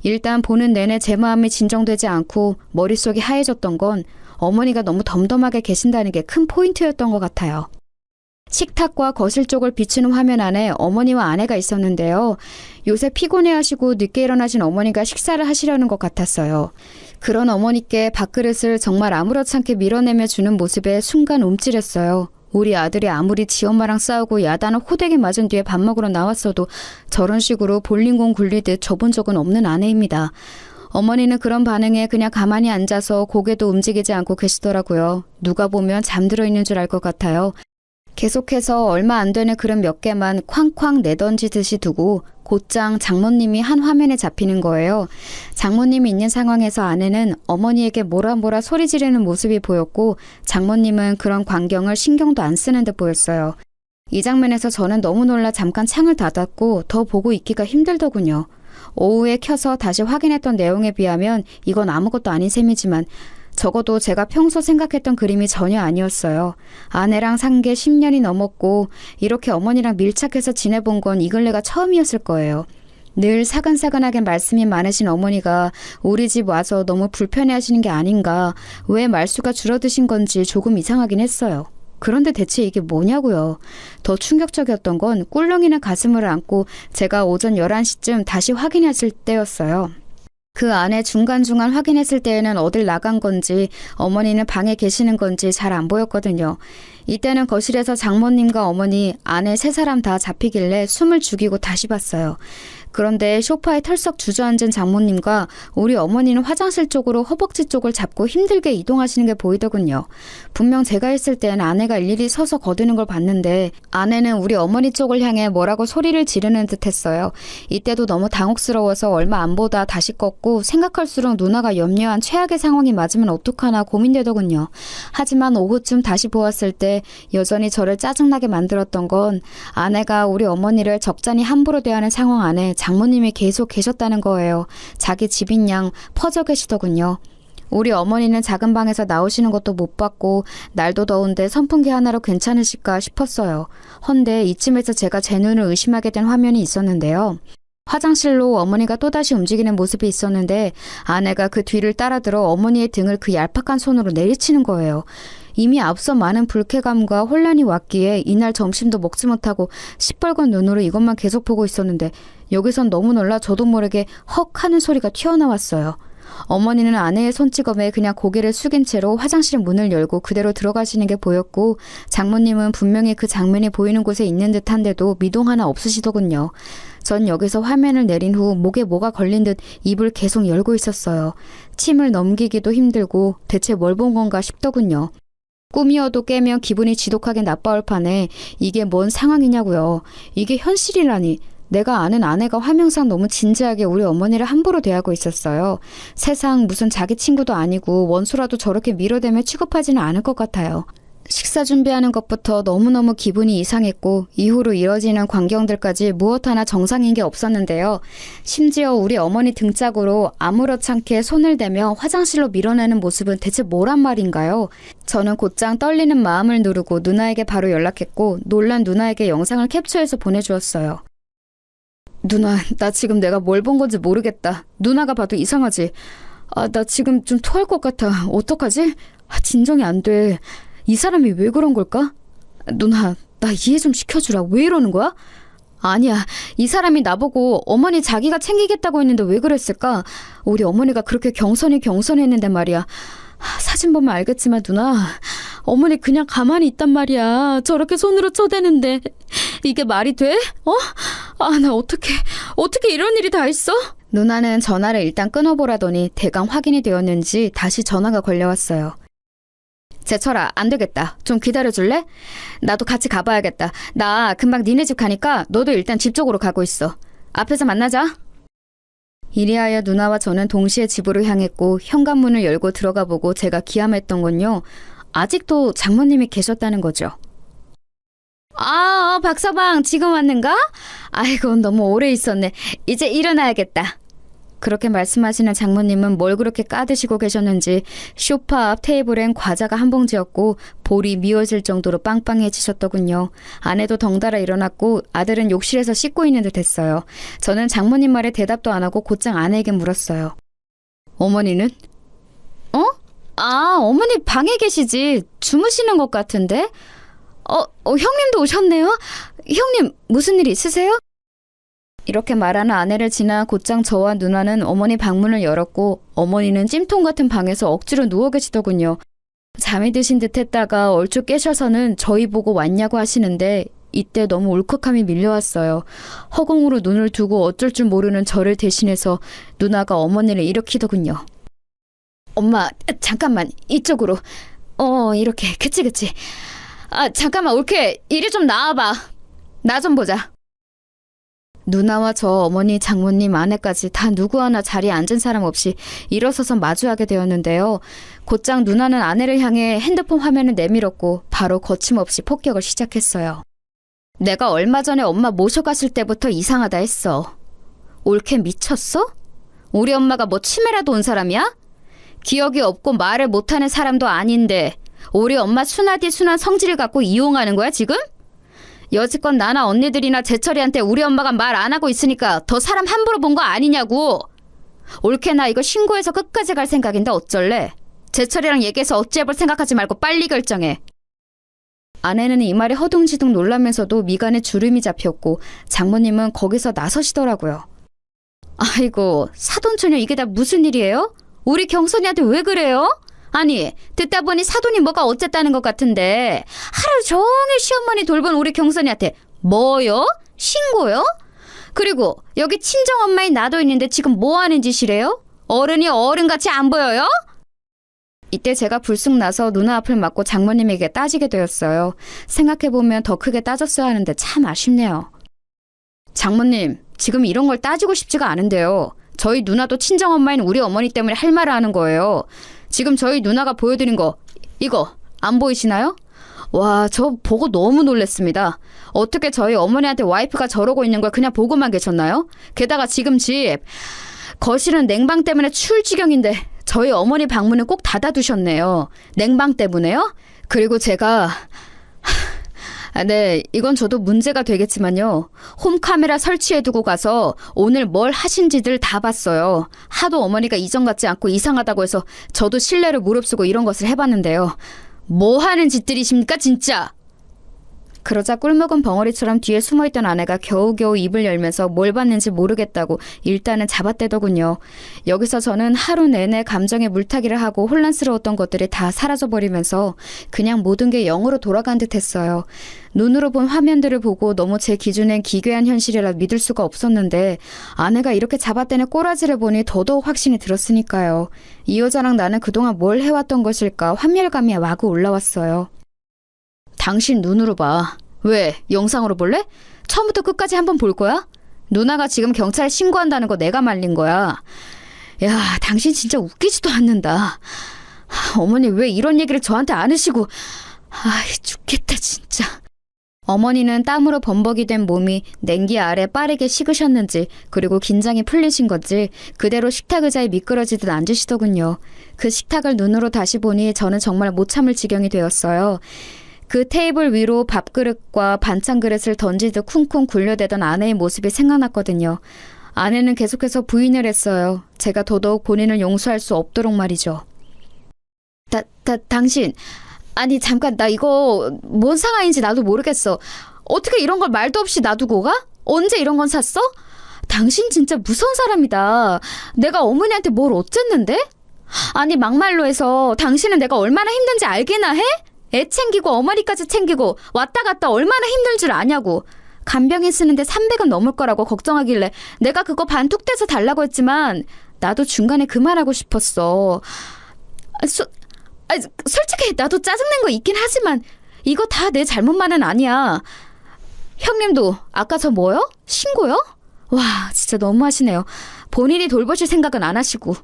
[SPEAKER 2] 일단 보는 내내 제 마음이 진정되지 않고 머릿속이 하얘졌던 건 어머니가 너무 덤덤하게 계신다는 게 큰 포인트였던 것 같아요. 식탁과 거실 쪽을 비추는 화면 안에 어머니와 아내가 있었는데요. 요새 피곤해하시고 늦게 일어나신 어머니가 식사를 하시려는 것 같았어요. 그런 어머니께 밥그릇을 정말 아무렇지 않게 밀어내며 주는 모습에 순간 움찔했어요. 우리 아들이 아무리 지 엄마랑 싸우고 야단을 호되게 맞은 뒤에 밥 먹으러 나왔어도 저런 식으로 볼링공 굴리듯 줘본 적은 없는 아내입니다. 어머니는 그런 반응에 그냥 가만히 앉아서 고개도 움직이지 않고 계시더라고요. 누가 보면 잠들어 있는 줄 알 것 같아요. 계속해서 얼마 안 되는 그릇 몇 개만 쾅쾅 내던지듯이 두고 곧장 장모님이 한 화면에 잡히는 거예요. 장모님이 있는 상황에서 아내는 어머니에게 뭐라 소리 지르는 모습이 보였고 장모님은 그런 광경을 신경도 안 쓰는 듯 보였어요. 이 장면에서 저는 너무 놀라 잠깐 창을 닫았고 더 보고 있기가 힘들더군요. 오후에 켜서 다시 확인했던 내용에 비하면 이건 아무것도 아닌 셈이지만 적어도 제가 평소 생각했던 그림이 전혀 아니었어요. 아내랑 산 게 10년이 넘었고 이렇게 어머니랑 밀착해서 지내본 건 이 근래가 처음이었을 거예요. 늘 사근사근하게 말씀이 많으신 어머니가 우리 집 와서 너무 불편해하시는 게 아닌가, 왜 말수가 줄어드신 건지 조금 이상하긴 했어요. 그런데 대체 이게 뭐냐고요. 더 충격적이었던 건 꿀렁이는 가슴을 안고 제가 오전 11시쯤 다시 확인했을 때였어요. 그 안에 중간중간 확인했을 때에는 어딜 나간 건지 어머니는 방에 계시는 건지 잘 안 보였거든요. 이때는 거실에서 장모님과 어머니, 아내 세 사람 다 잡히길래 숨을 죽이고 다시 봤어요. 그런데 소파에 털썩 주저앉은 장모님과 우리 어머니는 화장실 쪽으로 허벅지 쪽을 잡고 힘들게 이동하시는 게 보이더군요. 분명 제가 있을 땐 아내가 일일이 서서 거드는 걸 봤는데 아내는 우리 어머니 쪽을 향해 뭐라고 소리를 지르는 듯 했어요. 이때도 너무 당혹스러워서 얼마 안 보다 다시 껐고 생각할수록 누나가 염려한 최악의 상황이 맞으면 어떡하나 고민되더군요. 하지만 오후쯤 다시 보았을 때 여전히 저를 짜증나게 만들었던 건 아내가 우리 어머니를 적잖이 함부로 대하는 상황 안에 장모님이 계속 계셨다는 거예요. 자기 집인 양 퍼져 계시더군요. 우리 어머니는 작은 방에서 나오시는 것도 못 봤고 날도 더운데 선풍기 하나로 괜찮으실까 싶었어요. 헌데 이쯤에서 제가 제 눈을 의심하게 된 화면이 있었는데요. 화장실로 어머니가 또다시 움직이는 모습이 있었는데 아내가 그 뒤를 따라들어 어머니의 등을 그 얄팍한 손으로 내리치는 거예요. 이미 앞서 많은 불쾌감과 혼란이 왔기에 이날 점심도 먹지 못하고 시뻘건 눈으로 이것만 계속 보고 있었는데 여기선 너무 놀라 저도 모르게 헉 하는 소리가 튀어나왔어요. 어머니는 아내의 손찌검에 그냥 고개를 숙인 채로 화장실 문을 열고 그대로 들어가시는 게 보였고 장모님은 분명히 그 장면이 보이는 곳에 있는 듯한데도 미동 하나 없으시더군요. 전 여기서 화면을 내린 후 목에 뭐가 걸린 듯 입을 계속 열고 있었어요. 침을 넘기기도 힘들고 대체 뭘 본 건가 싶더군요. 꿈이어도 깨면 기분이 지독하게 나빠올 판에 이게 뭔 상황이냐고요. 이게 현실이라니. 내가 아는 아내가 화면상 너무 진지하게 우리 어머니를 함부로 대하고 있었어요. 세상 무슨 자기 친구도 아니고 원수라도 저렇게 밀어대며 취급하지는 않을 것 같아요. 식사 준비하는 것부터 너무너무 기분이 이상했고 이후로 이어지는 광경들까지 무엇 하나 정상인 게 없었는데요. 심지어 우리 어머니 등짝으로 아무렇지 않게 손을 대며 화장실로 밀어내는 모습은 대체 뭐란 말인가요? 저는 곧장 떨리는 마음을 누르고 누나에게 바로 연락했고 놀란 누나에게 영상을 캡처해서 보내주었어요. 누나, 나 지금 내가 뭘 본 건지 모르겠다. 누나가 봐도 이상하지. 나 지금 좀 토할 것 같아. 어떡하지? 진정이 안 돼. 이 사람이 왜 그런 걸까? 누나, 나 이해 좀 시켜주라. 왜 이러는 거야? 아니야. 이 사람이 나보고 어머니 자기가 챙기겠다고 했는데 왜 그랬을까? 우리 어머니가 그렇게 경선했는데 말이야. 사진 보면 알겠지만 누나, 어머니 그냥 가만히 있단 말이야. 저렇게 손으로 쳐대는데 이게 말이 돼? 나 어떻게 이런 일이 다 있어? 누나는 전화를 일단 끊어보라더니 대강 확인이 되었는지 다시 전화가 걸려왔어요. 제철아, 안 되겠다. 좀 기다려줄래? 나도 같이 가봐야겠다. 나 금방 니네 집 가니까 너도 일단 집 쪽으로 가고 있어. 앞에서 만나자. 이리하여 누나와 저는 동시에 집으로 향했고 현관문을 열고 들어가 보고 제가 기함했던 건요. 아직도 장모님이 계셨다는 거죠. 박서방 지금 왔는가? 아이고 너무 오래 있었네. 이제 일어나야겠다. 그렇게 말씀하시는 장모님은 뭘 그렇게 까드시고 계셨는지 소파 앞 테이블엔 과자가 한 봉지였고 볼이 미어질 정도로 빵빵해지셨더군요. 아내도 덩달아 일어났고 아들은 욕실에서 씻고 있는 듯 했어요. 저는 장모님 말에 대답도 안 하고 곧장 아내에게 물었어요. 어머니는? 어머니 방에 계시지. 주무시는 것 같은데? 형님도 오셨네요? 형님 무슨 일 있으세요? 이렇게 말하는 아내를 지나 곧장 저와 누나는 어머니 방문을 열었고 어머니는 찜통 같은 방에서 억지로 누워 계시더군요. 잠이 드신 듯 했다가 얼추 깨셔서는 저희 보고 왔냐고 하시는데 이때 너무 울컥함이 밀려왔어요. 허공으로 눈을 두고 어쩔 줄 모르는 저를 대신해서 누나가 어머니를 일으키더군요. 엄마 잠깐만 이쪽으로. 이렇게 그치. 잠깐만 올케 이리 좀 나와봐. 나 좀 보자. 누나와 저 어머니, 장모님, 아내까지 다 누구 하나 자리에 앉은 사람 없이 일어서서 마주하게 되었는데요. 곧장 누나는 아내를 향해 핸드폰 화면을 내밀었고 바로 거침없이 폭격을 시작했어요. 내가 얼마 전에 엄마 모셔갔을 때부터 이상하다 했어. 올케 미쳤어? 우리 엄마가 뭐 치매라도 온 사람이야? 기억이 없고 말을 못하는 사람도 아닌데 우리 엄마 순하디 순한 성질을 갖고 이용하는 거야 지금? 여지껏 나나 언니들이나 제철이한테 우리 엄마가 말 안 하고 있으니까 더 사람 함부로 본 거 아니냐고. 올케 나 이거 신고해서 끝까지 갈 생각인데 어쩔래? 제철이랑 얘기해서 어찌해볼 생각하지 말고 빨리 결정해. 아내는 이 말에 허둥지둥 놀라면서도 미간에 주름이 잡혔고 장모님은 거기서 나서시더라고요. 아이고 사돈처녀 이게 다 무슨 일이에요? 우리 경선이한테 왜 그래요? 아니 듣다 보니 사돈이 뭐가 어쨌다는 것 같은데 하루 종일 시어머니 돌본 우리 경선이한테 뭐요? 신고요? 그리고 여기 친정엄마인 나도 있는데 지금 뭐하는 짓이래요? 어른이 어른같이 안 보여요? 이때 제가 불쑥 나서 누나 앞을 막고 장모님에게 따지게 되었어요. 생각해보면 더 크게 따졌어야 하는데 참 아쉽네요. 장모님 지금 이런 걸 따지고 싶지가 않은데요. 저희 누나도 친정엄마인 우리 어머니 때문에 할 말을 하는 거예요. 지금 저희 누나가 보여드린 거 이거 안 보이시나요? 와, 저 보고 너무 놀랐습니다. 어떻게 저희 어머니한테 와이프가 저러고 있는 걸 그냥 보고만 계셨나요? 게다가 지금 집 거실은 냉방 때문에 추울 지경인데 저희 어머니 방문은 꼭 닫아두셨네요. 냉방 때문에요? 그리고 제가 네, 이건 저도 문제가 되겠지만요. 홈카메라 설치해두고 가서 오늘 뭘 하신지들 다 봤어요. 하도 어머니가 이전 같지 않고 이상하다고 해서 저도 신뢰를 무릅쓰고 이런 것을 해봤는데요. 뭐 하는 짓들이십니까 진짜? 그러자 꿀먹은 벙어리처럼 뒤에 숨어있던 아내가 겨우겨우 입을 열면서 뭘 봤는지 모르겠다고 일단은 잡아떼더군요. 여기서 저는 하루 내내 감정에 물타기를 하고 혼란스러웠던 것들이 다 사라져버리면서 그냥 모든 게 영으로 돌아간 듯 했어요. 눈으로 본 화면들을 보고 너무 제 기준엔 기괴한 현실이라 믿을 수가 없었는데 아내가 이렇게 잡아떼는 꼬라지를 보니 더더욱 확신이 들었으니까요. 이 여자랑 나는 그동안 뭘 해왔던 것일까 환멸감이 마구 올라왔어요. 당신 눈으로 봐. 왜? 영상으로 볼래? 처음부터 끝까지 한번 볼 거야? 누나가 지금 경찰에 신고한다는 거 내가 말린 거야. 야, 당신 진짜 웃기지도 않는다. 어머니 왜 이런 얘기를 저한테 안 하시고. 죽겠다 진짜. 어머니는 땀으로 범벅이 된 몸이 냉기 아래 빠르게 식으셨는지 그리고 긴장이 풀리신 건지 그대로 식탁 의자에 미끄러지듯 앉으시더군요. 그 식탁을 눈으로 다시 보니 저는 정말 못 참을 지경이 되었어요. 그 테이블 위로 밥그릇과 반찬 그릇을 던지듯 쿵쿵 굴려대던 아내의 모습이 생각났거든요. 아내는 계속해서 부인을 했어요. 제가 더더욱 본인을 용서할 수 없도록 말이죠. 당신, 아니 잠깐 나 이거 뭔 상황인지 나도 모르겠어. 어떻게 이런 걸 말도 없이 놔두고 가? 언제 이런 건 샀어? 당신 진짜 무서운 사람이다. 내가 어머니한테 뭘 어쨌는데? 아니 막말로 해서 당신은 내가 얼마나 힘든지 알기나 해? 애 챙기고 어머니까지 챙기고 왔다 갔다 얼마나 힘들 줄 아냐고. 간병인 쓰는데 300은 넘을 거라고 걱정하길래 내가 그거 반툭 떼서 달라고 했지만 나도 중간에 그만하고 싶었어. 솔직히 나도 짜증낸 거 있긴 하지만 이거 다 내 잘못만은 아니야. 형님도 아까 저 뭐요? 신고요? 와 진짜 너무하시네요. 본인이 돌보실 생각은 안 하시고.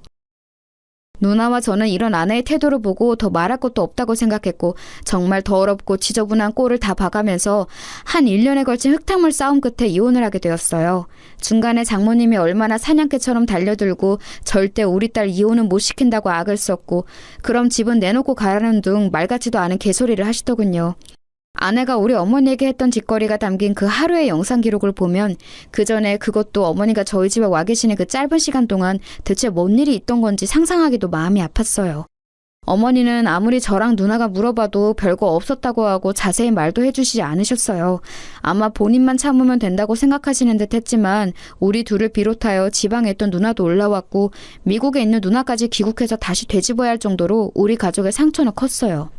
[SPEAKER 2] 누나와 저는 이런 아내의 태도를 보고 더 말할 것도 없다고 생각했고 정말 더럽고 지저분한 꼴을 다 봐가면서 한 1년에 걸친 흙탕물 싸움 끝에 이혼을 하게 되었어요. 중간에 장모님이 얼마나 사냥개처럼 달려들고 절대 우리 딸 이혼은 못 시킨다고 악을 썼고 그럼 집은 내놓고 가라는 둥 말 같지도 않은 개소리를 하시더군요. 아내가 우리 어머니에게 했던 짓거리가 담긴 그 하루의 영상 기록을 보면 그 전에 그것도 어머니가 저희 집에 와 계시는 그 짧은 시간 동안 대체 뭔 일이 있던 건지 상상하기도 마음이 아팠어요. 어머니는 아무리 저랑 누나가 물어봐도 별거 없었다고 하고 자세히 말도 해주시지 않으셨어요. 아마 본인만 참으면 된다고 생각하시는 듯 했지만 우리 둘을 비롯하여 지방에 있던 누나도 올라왔고 미국에 있는 누나까지 귀국해서 다시 되짚어야 할 정도로 우리 가족의 상처는 컸어요.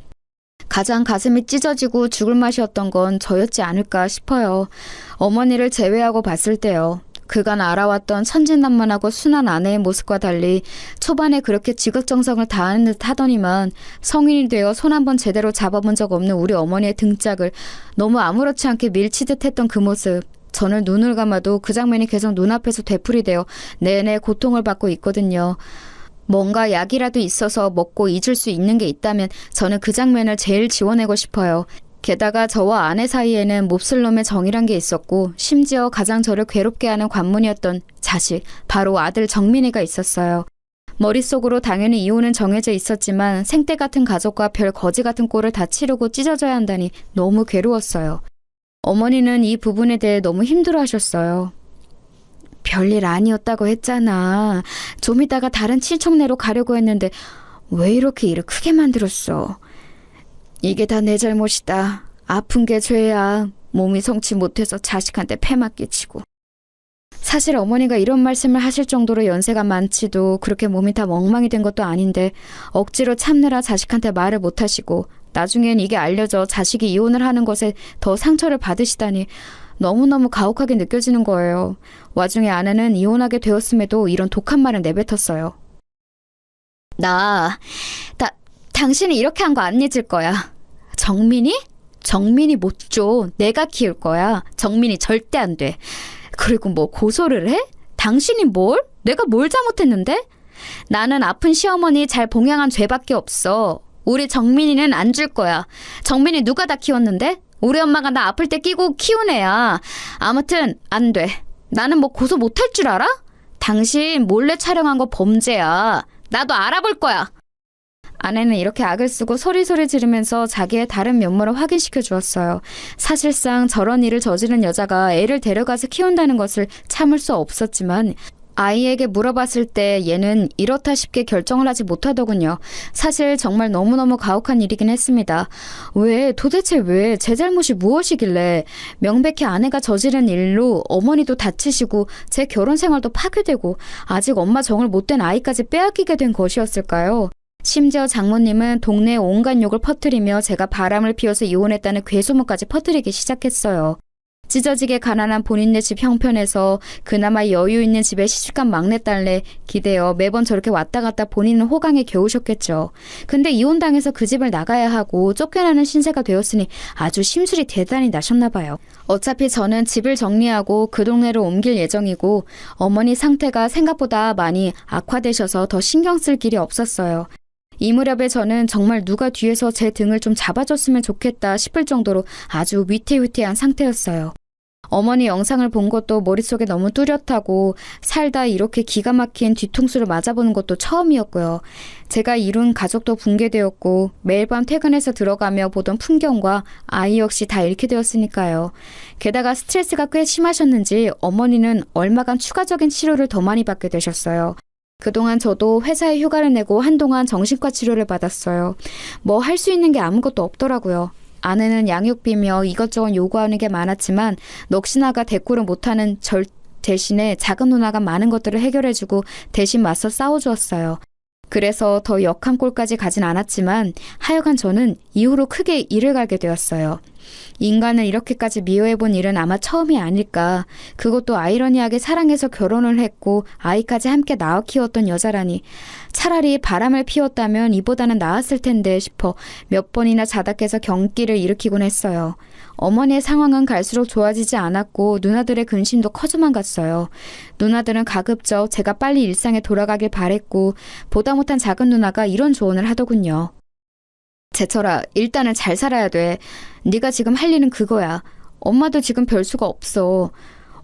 [SPEAKER 2] 가장 가슴이 찢어지고 죽을 맛이었던 건 저였지 않을까 싶어요. 어머니를 제외하고 봤을 때요. 그간 알아왔던 천진난만하고 순한 아내의 모습과 달리 초반에 그렇게 지극정성을 다하는 듯 하더니만 성인이 되어 손 한 번 제대로 잡아본 적 없는 우리 어머니의 등짝을 너무 아무렇지 않게 밀치듯 했던 그 모습. 저는 눈을 감아도 그 장면이 계속 눈앞에서 되풀이되어 내내 고통을 받고 있거든요. 뭔가 약이라도 있어서 먹고 잊을 수 있는 게 있다면 저는 그 장면을 제일 지워내고 싶어요. 게다가 저와 아내 사이에는 몹쓸 놈의 정이란 게 있었고 심지어 가장 저를 괴롭게 하는 관문이었던 자식, 바로 아들 정민이가 있었어요. 머릿속으로 당연히 이혼은 정해져 있었지만 생떼 같은 가족과 별 거지 같은 꼴을 다 치르고 찢어져야 한다니 너무 괴로웠어요. 어머니는 이 부분에 대해 너무 힘들어하셨어요. 별일 아니었다고 했잖아. 좀 이따가 다른 친척네로 가려고 했는데 왜 이렇게 일을 크게 만들었어? 이게 다 내 잘못이다. 아픈 게 죄야. 몸이 성치 못해서 자식한테 패만 끼치고. 사실 어머니가 이런 말씀을 하실 정도로 연세가 많지도 그렇게 몸이 다 멍망이 된 것도 아닌데 억지로 참느라 자식한테 말을 못하시고 나중엔 이게 알려져 자식이 이혼을 하는 것에 더 상처를 받으시다니 너무너무 가혹하게 느껴지는 거예요. 와중에 아내는 이혼하게 되었음에도 이런 독한 말을 내뱉었어요. 당신이 이렇게 한 거 안 잊을 거야. 정민이? 정민이 못 줘. 내가 키울 거야. 정민이 절대 안 돼. 그리고 뭐 고소를 해? 당신이 뭘? 내가 뭘 잘못했는데? 나는 아픈 시어머니 잘 봉양한 죄밖에 없어. 우리 정민이는 안 줄 거야. 정민이 누가 다 키웠는데? 우리 엄마가 나 아플 때 끼고 키운 애야. 아무튼 안 돼. 나는 뭐 고소 못할 줄 알아? 당신 몰래 촬영한 거 범죄야. 나도 알아볼 거야. 아내는 이렇게 악을 쓰고 소리소리 지르면서 자기의 다른 면모를 확인시켜 주었어요. 사실상 저런 일을 저지른 여자가 애를 데려가서 키운다는 것을 참을 수 없었지만 아이에게 물어봤을 때 얘는 이렇다 싶게 결정을 하지 못하더군요. 사실 정말 너무너무 가혹한 일이긴 했습니다. 도대체 왜 제 잘못이 무엇이길래 명백히 아내가 저지른 일로 어머니도 다치시고 제 결혼 생활도 파괴되고 아직 엄마 정을 못된 아이까지 빼앗기게 된 것이었을까요? 심지어 장모님은 동네에 온갖 욕을 퍼뜨리며 제가 바람을 피워서 이혼했다는 괴소문까지 퍼뜨리기 시작했어요. 찢어지게 가난한 본인네 집 형편에서 그나마 여유 있는 집에 시집간 막내딸내 기대어 매번 저렇게 왔다 갔다 본인은 호강에 겨우셨겠죠. 근데 이혼당해서 그 집을 나가야 하고 쫓겨나는 신세가 되었으니 아주 심술이 대단히 나셨나 봐요. 어차피 저는 집을 정리하고 그 동네로 옮길 예정이고 어머니 상태가 생각보다 많이 악화되셔서 더 신경 쓸 길이 없었어요. 이 무렵에 저는 정말 누가 뒤에서 제 등을 좀 잡아줬으면 좋겠다 싶을 정도로 아주 위태위태한 상태였어요. 어머니 영상을 본 것도 머릿속에 너무 뚜렷하고 살다 이렇게 기가 막힌 뒤통수를 맞아보는 것도 처음이었고요. 제가 이룬 가족도 붕괴되었고 매일 밤 퇴근해서 들어가며 보던 풍경과 아이 역시 다 잃게 되었으니까요. 게다가 스트레스가 꽤 심하셨는지 어머니는 얼마간 추가적인 치료를 더 많이 받게 되셨어요. 그동안 저도 회사에 휴가를 내고 한동안 정신과 치료를 받았어요. 뭐 할 수 있는 게 아무것도 없더라고요. 아내는 양육비며 이것저것 요구하는 게 많았지만 넋이나가 대꾸를 못하는 절 대신에 작은 누나가 많은 것들을 해결해주고 대신 맞서 싸워주었어요. 그래서 더 역한 꼴까지 가진 않았지만 하여간 저는 이후로 크게 일을 갈게 되었어요. 인간을 이렇게까지 미워해본 일은 아마 처음이 아닐까. 그것도 아이러니하게 사랑해서 결혼을 했고 아이까지 함께 낳아 키웠던 여자라니. 차라리 바람을 피웠다면 이보다는 나았을 텐데 싶어 몇 번이나 자닥해서 경기를 일으키곤 했어요. 어머니의 상황은 갈수록 좋아지지 않았고 누나들의 근심도 커져만 갔어요. 누나들은 가급적 제가 빨리 일상에 돌아가길 바랬고 보다 못한 작은 누나가 이런 조언을 하더군요. 제철아, 일단은 잘 살아야 돼. 네가 지금 할 일은 그거야. 엄마도 지금 별수가 없어.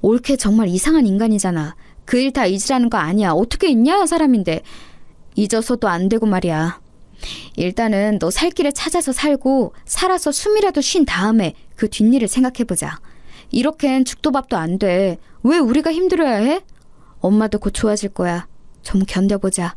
[SPEAKER 2] 올케 정말 이상한 인간이잖아. 그 일 다 잊으라는 거 아니야. 어떻게 잊냐, 사람인데. 잊어서도 안 되고 말이야. 일단은 너 살 길을 찾아서 살고 살아서 숨이라도 쉰 다음에 그 뒷일을 생각해보자. 이렇게는 죽도 밥도 안 돼. 왜 우리가 힘들어야 해? 엄마도 곧 좋아질 거야. 좀 견뎌보자.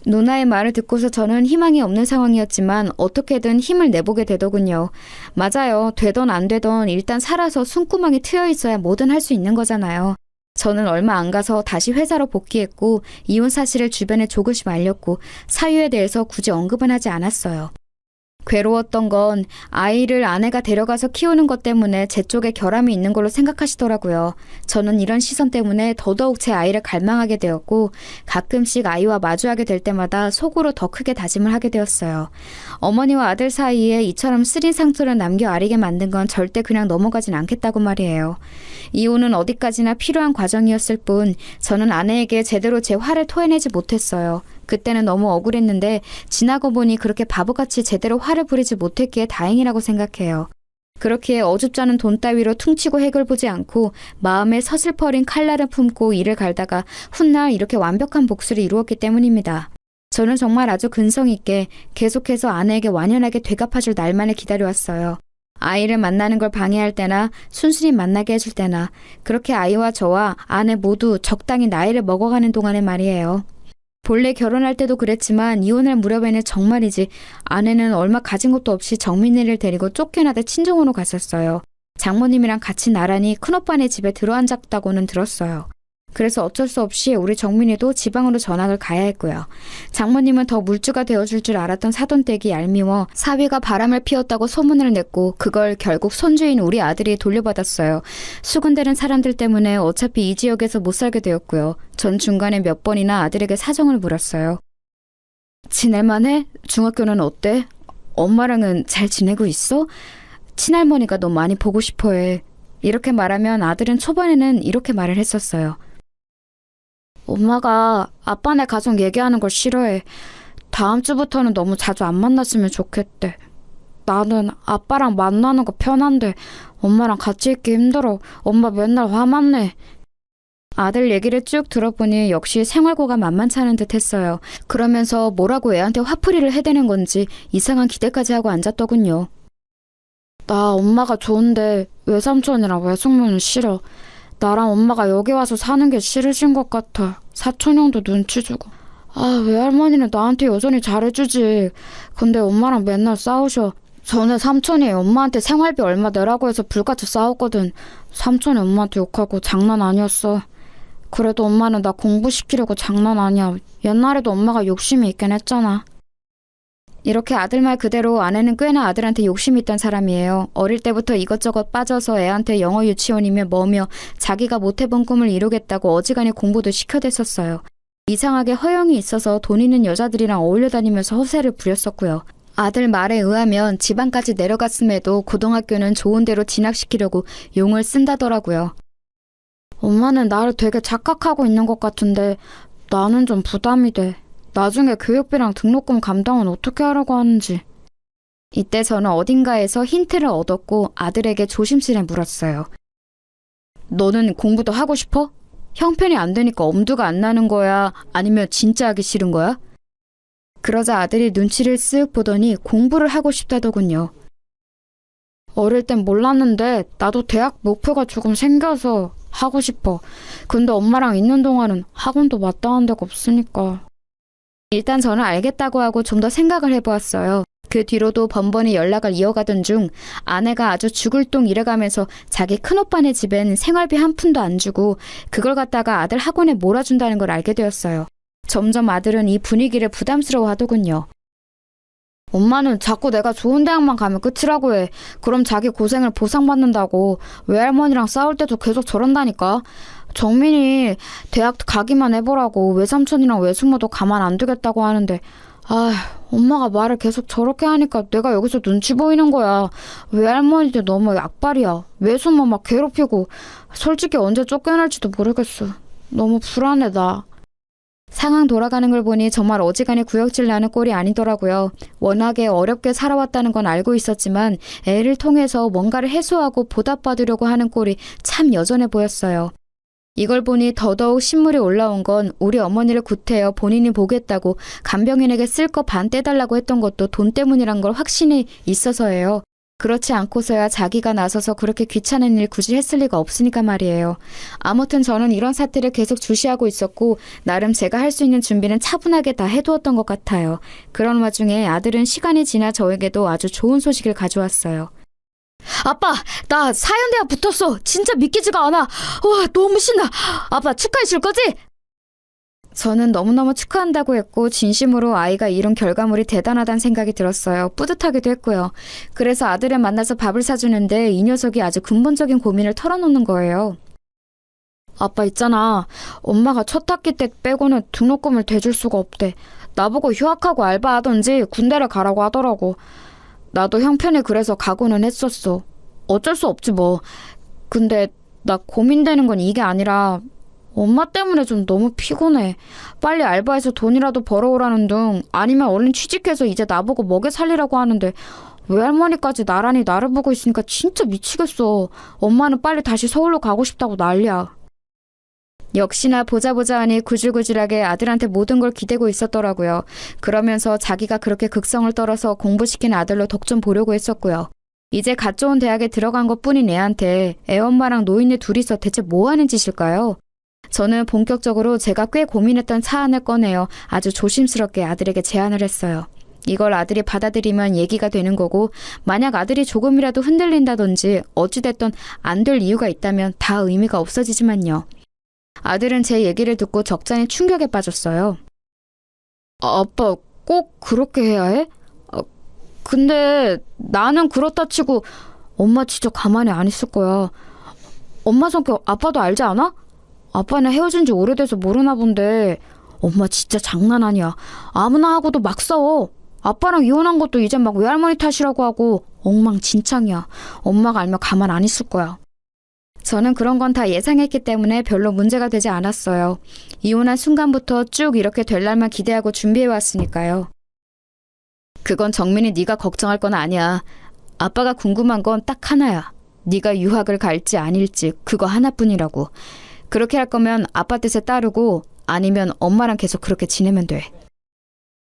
[SPEAKER 2] 누나의 말을 듣고서 저는 희망이 없는 상황이었지만 어떻게든 힘을 내보게 되더군요. 맞아요. 되던 안 되던 일단 살아서 숨구멍이 트여 있어야 뭐든 할 수 있는 거잖아요. 저는 얼마 안 가서 다시 회사로 복귀했고 이혼 사실을 주변에 조금씩 알렸고 사유에 대해서 굳이 언급은 하지 않았어요. 괴로웠던 건 아이를 아내가 데려가서 키우는 것 때문에 제 쪽에 결함이 있는 걸로 생각하시더라고요. 저는 이런 시선 때문에 더더욱 제 아이를 갈망하게 되었고 가끔씩 아이와 마주하게 될 때마다 속으로 더 크게 다짐을 하게 되었어요. 어머니와 아들 사이에 이처럼 쓰린 상처를 남겨 아리게 만든 건 절대 그냥 넘어가진 않겠다고 말이에요. 이혼은 어디까지나 필요한 과정이었을 뿐 저는 아내에게 제대로 제 화를 토해내지 못했어요. 그때는 너무 억울했는데 지나고 보니 그렇게 바보같이 제대로 화를 부리지 못했기에 다행이라고 생각해요. 그렇기에 어줍지 않은 돈 따위로 퉁치고 해결 보지 않고 마음에 서슬퍼린 칼날을 품고 이를 갈다가 훗날 이렇게 완벽한 복수를 이루었기 때문입니다. 저는 정말 아주 근성 있게 계속해서 아내에게 완연하게 되갚아줄 날만을 기다려왔어요. 아이를 만나는 걸 방해할 때나 순순히 만나게 해줄 때나 그렇게 아이와 저와 아내 모두 적당히 나이를 먹어가는 동안에 말이에요. 본래 결혼할 때도 그랬지만 이혼할 무렵에는 정말이지 아내는 얼마 가진 것도 없이 정민이를 데리고 쫓겨나다 친정으로 갔었어요. 장모님이랑 같이 나란히 큰오빠네 집에 들어앉았다고는 들었어요. 그래서 어쩔 수 없이 우리 정민이도 지방으로 전학을 가야 했고요. 장모님은 더 물주가 되어줄 줄 알았던 사돈댁이 얄미워 사위가 바람을 피웠다고 소문을 냈고 그걸 결국 손주인 우리 아들이 돌려받았어요. 수군대는 사람들 때문에 어차피 이 지역에서 못 살게 되었고요. 전 중간에 몇 번이나 아들에게 사정을 물었어요. 지낼만해? 중학교는 어때? 엄마랑은 잘 지내고 있어? 친할머니가 너 많이 보고 싶어해. 이렇게 말하면 아들은 초반에는 이렇게 말을 했었어요. 엄마가 아빠네 가족 얘기하는 걸 싫어해. 다음 주부터는 너무 자주 안 만났으면 좋겠대. 나는 아빠랑 만나는 거 편한데 엄마랑 같이 있기 힘들어. 엄마 맨날 화만 내. 아들 얘기를 쭉 들어보니 역시 생활고가 만만치 않은 듯 했어요. 그러면서 뭐라고 애한테 화풀이를 해대는 건지 이상한 기대까지 하고 앉았더군요. 나 엄마가 좋은데 외삼촌이랑 외숙모는 싫어. 나랑 엄마가 여기 와서 사는 게 싫으신 것 같아. 사촌 형도 눈치 주고. 외할머니는 나한테 여전히 잘해주지. 근데 엄마랑 맨날 싸우셔. 전에 삼촌이 엄마한테 생활비 얼마 내라고 해서 불같이 싸웠거든. 삼촌이 엄마한테 욕하고 장난 아니었어. 그래도 엄마는 나 공부시키려고 장난 아니야. 옛날에도 엄마가 욕심이 있긴 했잖아. 이렇게 아들 말 그대로 아내는 꽤나 아들한테 욕심이 있던 사람이에요. 어릴 때부터 이것저것 빠져서 애한테 영어 유치원이며 뭐며 자기가 못해본 꿈을 이루겠다고 어지간히 공부도 시켜댔었어요. 이상하게 허영이 있어서 돈 있는 여자들이랑 어울려 다니면서 허세를 부렸었고요. 아들 말에 의하면 지방까지 내려갔음에도 고등학교는 좋은 데로 진학시키려고 용을 쓴다더라고요. 엄마는 나를 되게 착각하고 있는 것 같은데 나는 좀 부담이 돼. 나중에 교육비랑 등록금 감당은 어떻게 하라고 하는지. 이때 저는 어딘가에서 힌트를 얻었고 아들에게 조심스레 물었어요. 너는 공부도 하고 싶어? 형편이 안 되니까 엄두가 안 나는 거야? 아니면 진짜 하기 싫은 거야? 그러자 아들이 눈치를 쓱 보더니 공부를 하고 싶다더군요. 어릴 땐 몰랐는데 나도 대학 목표가 조금 생겨서 하고 싶어. 근데 엄마랑 있는 동안은 학원도 마땅한 데가 없으니까. 일단 저는 알겠다고 하고 좀 더 생각을 해보았어요. 그 뒤로도 번번이 연락을 이어가던 중 아내가 아주 죽을 똥 일해가면서 자기 큰오빠네 집엔 생활비 한 푼도 안 주고 그걸 갖다가 아들 학원에 몰아준다는 걸 알게 되었어요. 점점 아들은 이 분위기를 부담스러워 하더군요. 엄마는 자꾸 내가 좋은 대학만 가면 끝이라고 해. 그럼 자기 고생을 보상받는다고. 외할머니랑 싸울 때도 계속 저런다니까. 정민이 대학 가기만 해보라고 외삼촌이랑 외숙모도 가만 안 두겠다고 하는데 엄마가 말을 계속 저렇게 하니까 내가 여기서 눈치 보이는 거야. 외할머니도 너무 약발이야. 외숙모 막 괴롭히고 솔직히 언제 쫓겨날지도 모르겠어. 너무 불안해 나. 상황 돌아가는 걸 보니 정말 어지간히 구역질 나는 꼴이 아니더라고요. 워낙에 어렵게 살아왔다는 건 알고 있었지만 애를 통해서 뭔가를 해소하고 보답받으려고 하는 꼴이 참 여전해 보였어요. 이걸 보니 더더욱 신물이 올라온 건 우리 어머니를 구태여 본인이 보겠다고 간병인에게 쓸 거 반 떼달라고 했던 것도 돈 때문이란 걸 확신이 있어서예요. 그렇지 않고서야 자기가 나서서 그렇게 귀찮은 일 굳이 했을 리가 없으니까 말이에요. 아무튼 저는 이런 사태를 계속 주시하고 있었고 나름 제가 할 수 있는 준비는 차분하게 다 해두었던 것 같아요. 그런 와중에 아들은 시간이 지나 저에게도 아주 좋은 소식을 가져왔어요. 아빠, 나 사연대학 붙었어. 진짜 믿기지가 않아. 와, 너무 신나. 아빠 축하해 줄 거지? 저는 너무너무 축하한다고 했고 진심으로 아이가 이룬 결과물이 대단하다는 생각이 들었어요. 뿌듯하기도 했고요. 그래서 아들을 만나서 밥을 사주는데 이 녀석이 아주 근본적인 고민을 털어놓는 거예요. 아빠 있잖아. 엄마가 첫 학기 때 빼고는 등록금을 대줄 수가 없대. 나보고 휴학하고 알바하던지 군대를 가라고 하더라고. 나도 형편이 그래서 각오는 했었어. 어쩔 수 없지 뭐. 근데 나 고민되는 건 이게 아니라 엄마 때문에 좀 너무 피곤해. 빨리 알바해서 돈이라도 벌어오라는 둥 아니면 얼른 취직해서 이제 나보고 먹여 살리라고 하는데 외할머니까지 나란히 나를 보고 있으니까 진짜 미치겠어. 엄마는 빨리 다시 서울로 가고 싶다고 난리야. 역시나 보자 하니 구질구질하게 아들한테 모든 걸 기대고 있었더라고요. 그러면서 자기가 그렇게 극성을 떨어서 공부시킨 아들로 덕 좀 보려고 했었고요. 이제 갓 좋은 대학에 들어간 것뿐인 애한테 애엄마랑 노인네 둘이서 대체 뭐 하는 짓일까요? 저는 본격적으로 제가 꽤 고민했던 사안을 꺼내어 아주 조심스럽게 아들에게 제안을 했어요. 이걸 아들이 받아들이면 얘기가 되는 거고 만약 아들이 조금이라도 흔들린다든지 어찌됐든 안 될 이유가 있다면 다 의미가 없어지지만요. 아들은 제 얘기를 듣고 적잖이 충격에 빠졌어요. 아빠 꼭 그렇게 해야 해? 근데 나는 그렇다 치고 엄마 진짜 가만히 안 있을 거야. 엄마 성격 아빠도 알지 않아? 아빠는 헤어진 지 오래돼서 모르나 본데 엄마 진짜 장난 아니야. 아무나 하고도 막 싸워. 아빠랑 이혼한 것도 이제 막 외할머니 탓이라고 하고 엉망진창이야. 엄마가 알면 가만 안 있을 거야. 저는 그런 건 다 예상했기 때문에 별로 문제가 되지 않았어요. 이혼한 순간부터 쭉 이렇게 될 날만 기대하고 준비해왔으니까요. 그건 정민이 네가 걱정할 건 아니야. 아빠가 궁금한 건 딱 하나야. 네가 유학을 갈지 아닐지 그거 하나뿐이라고. 그렇게 할 거면 아빠 뜻에 따르고 아니면 엄마랑 계속 그렇게 지내면 돼.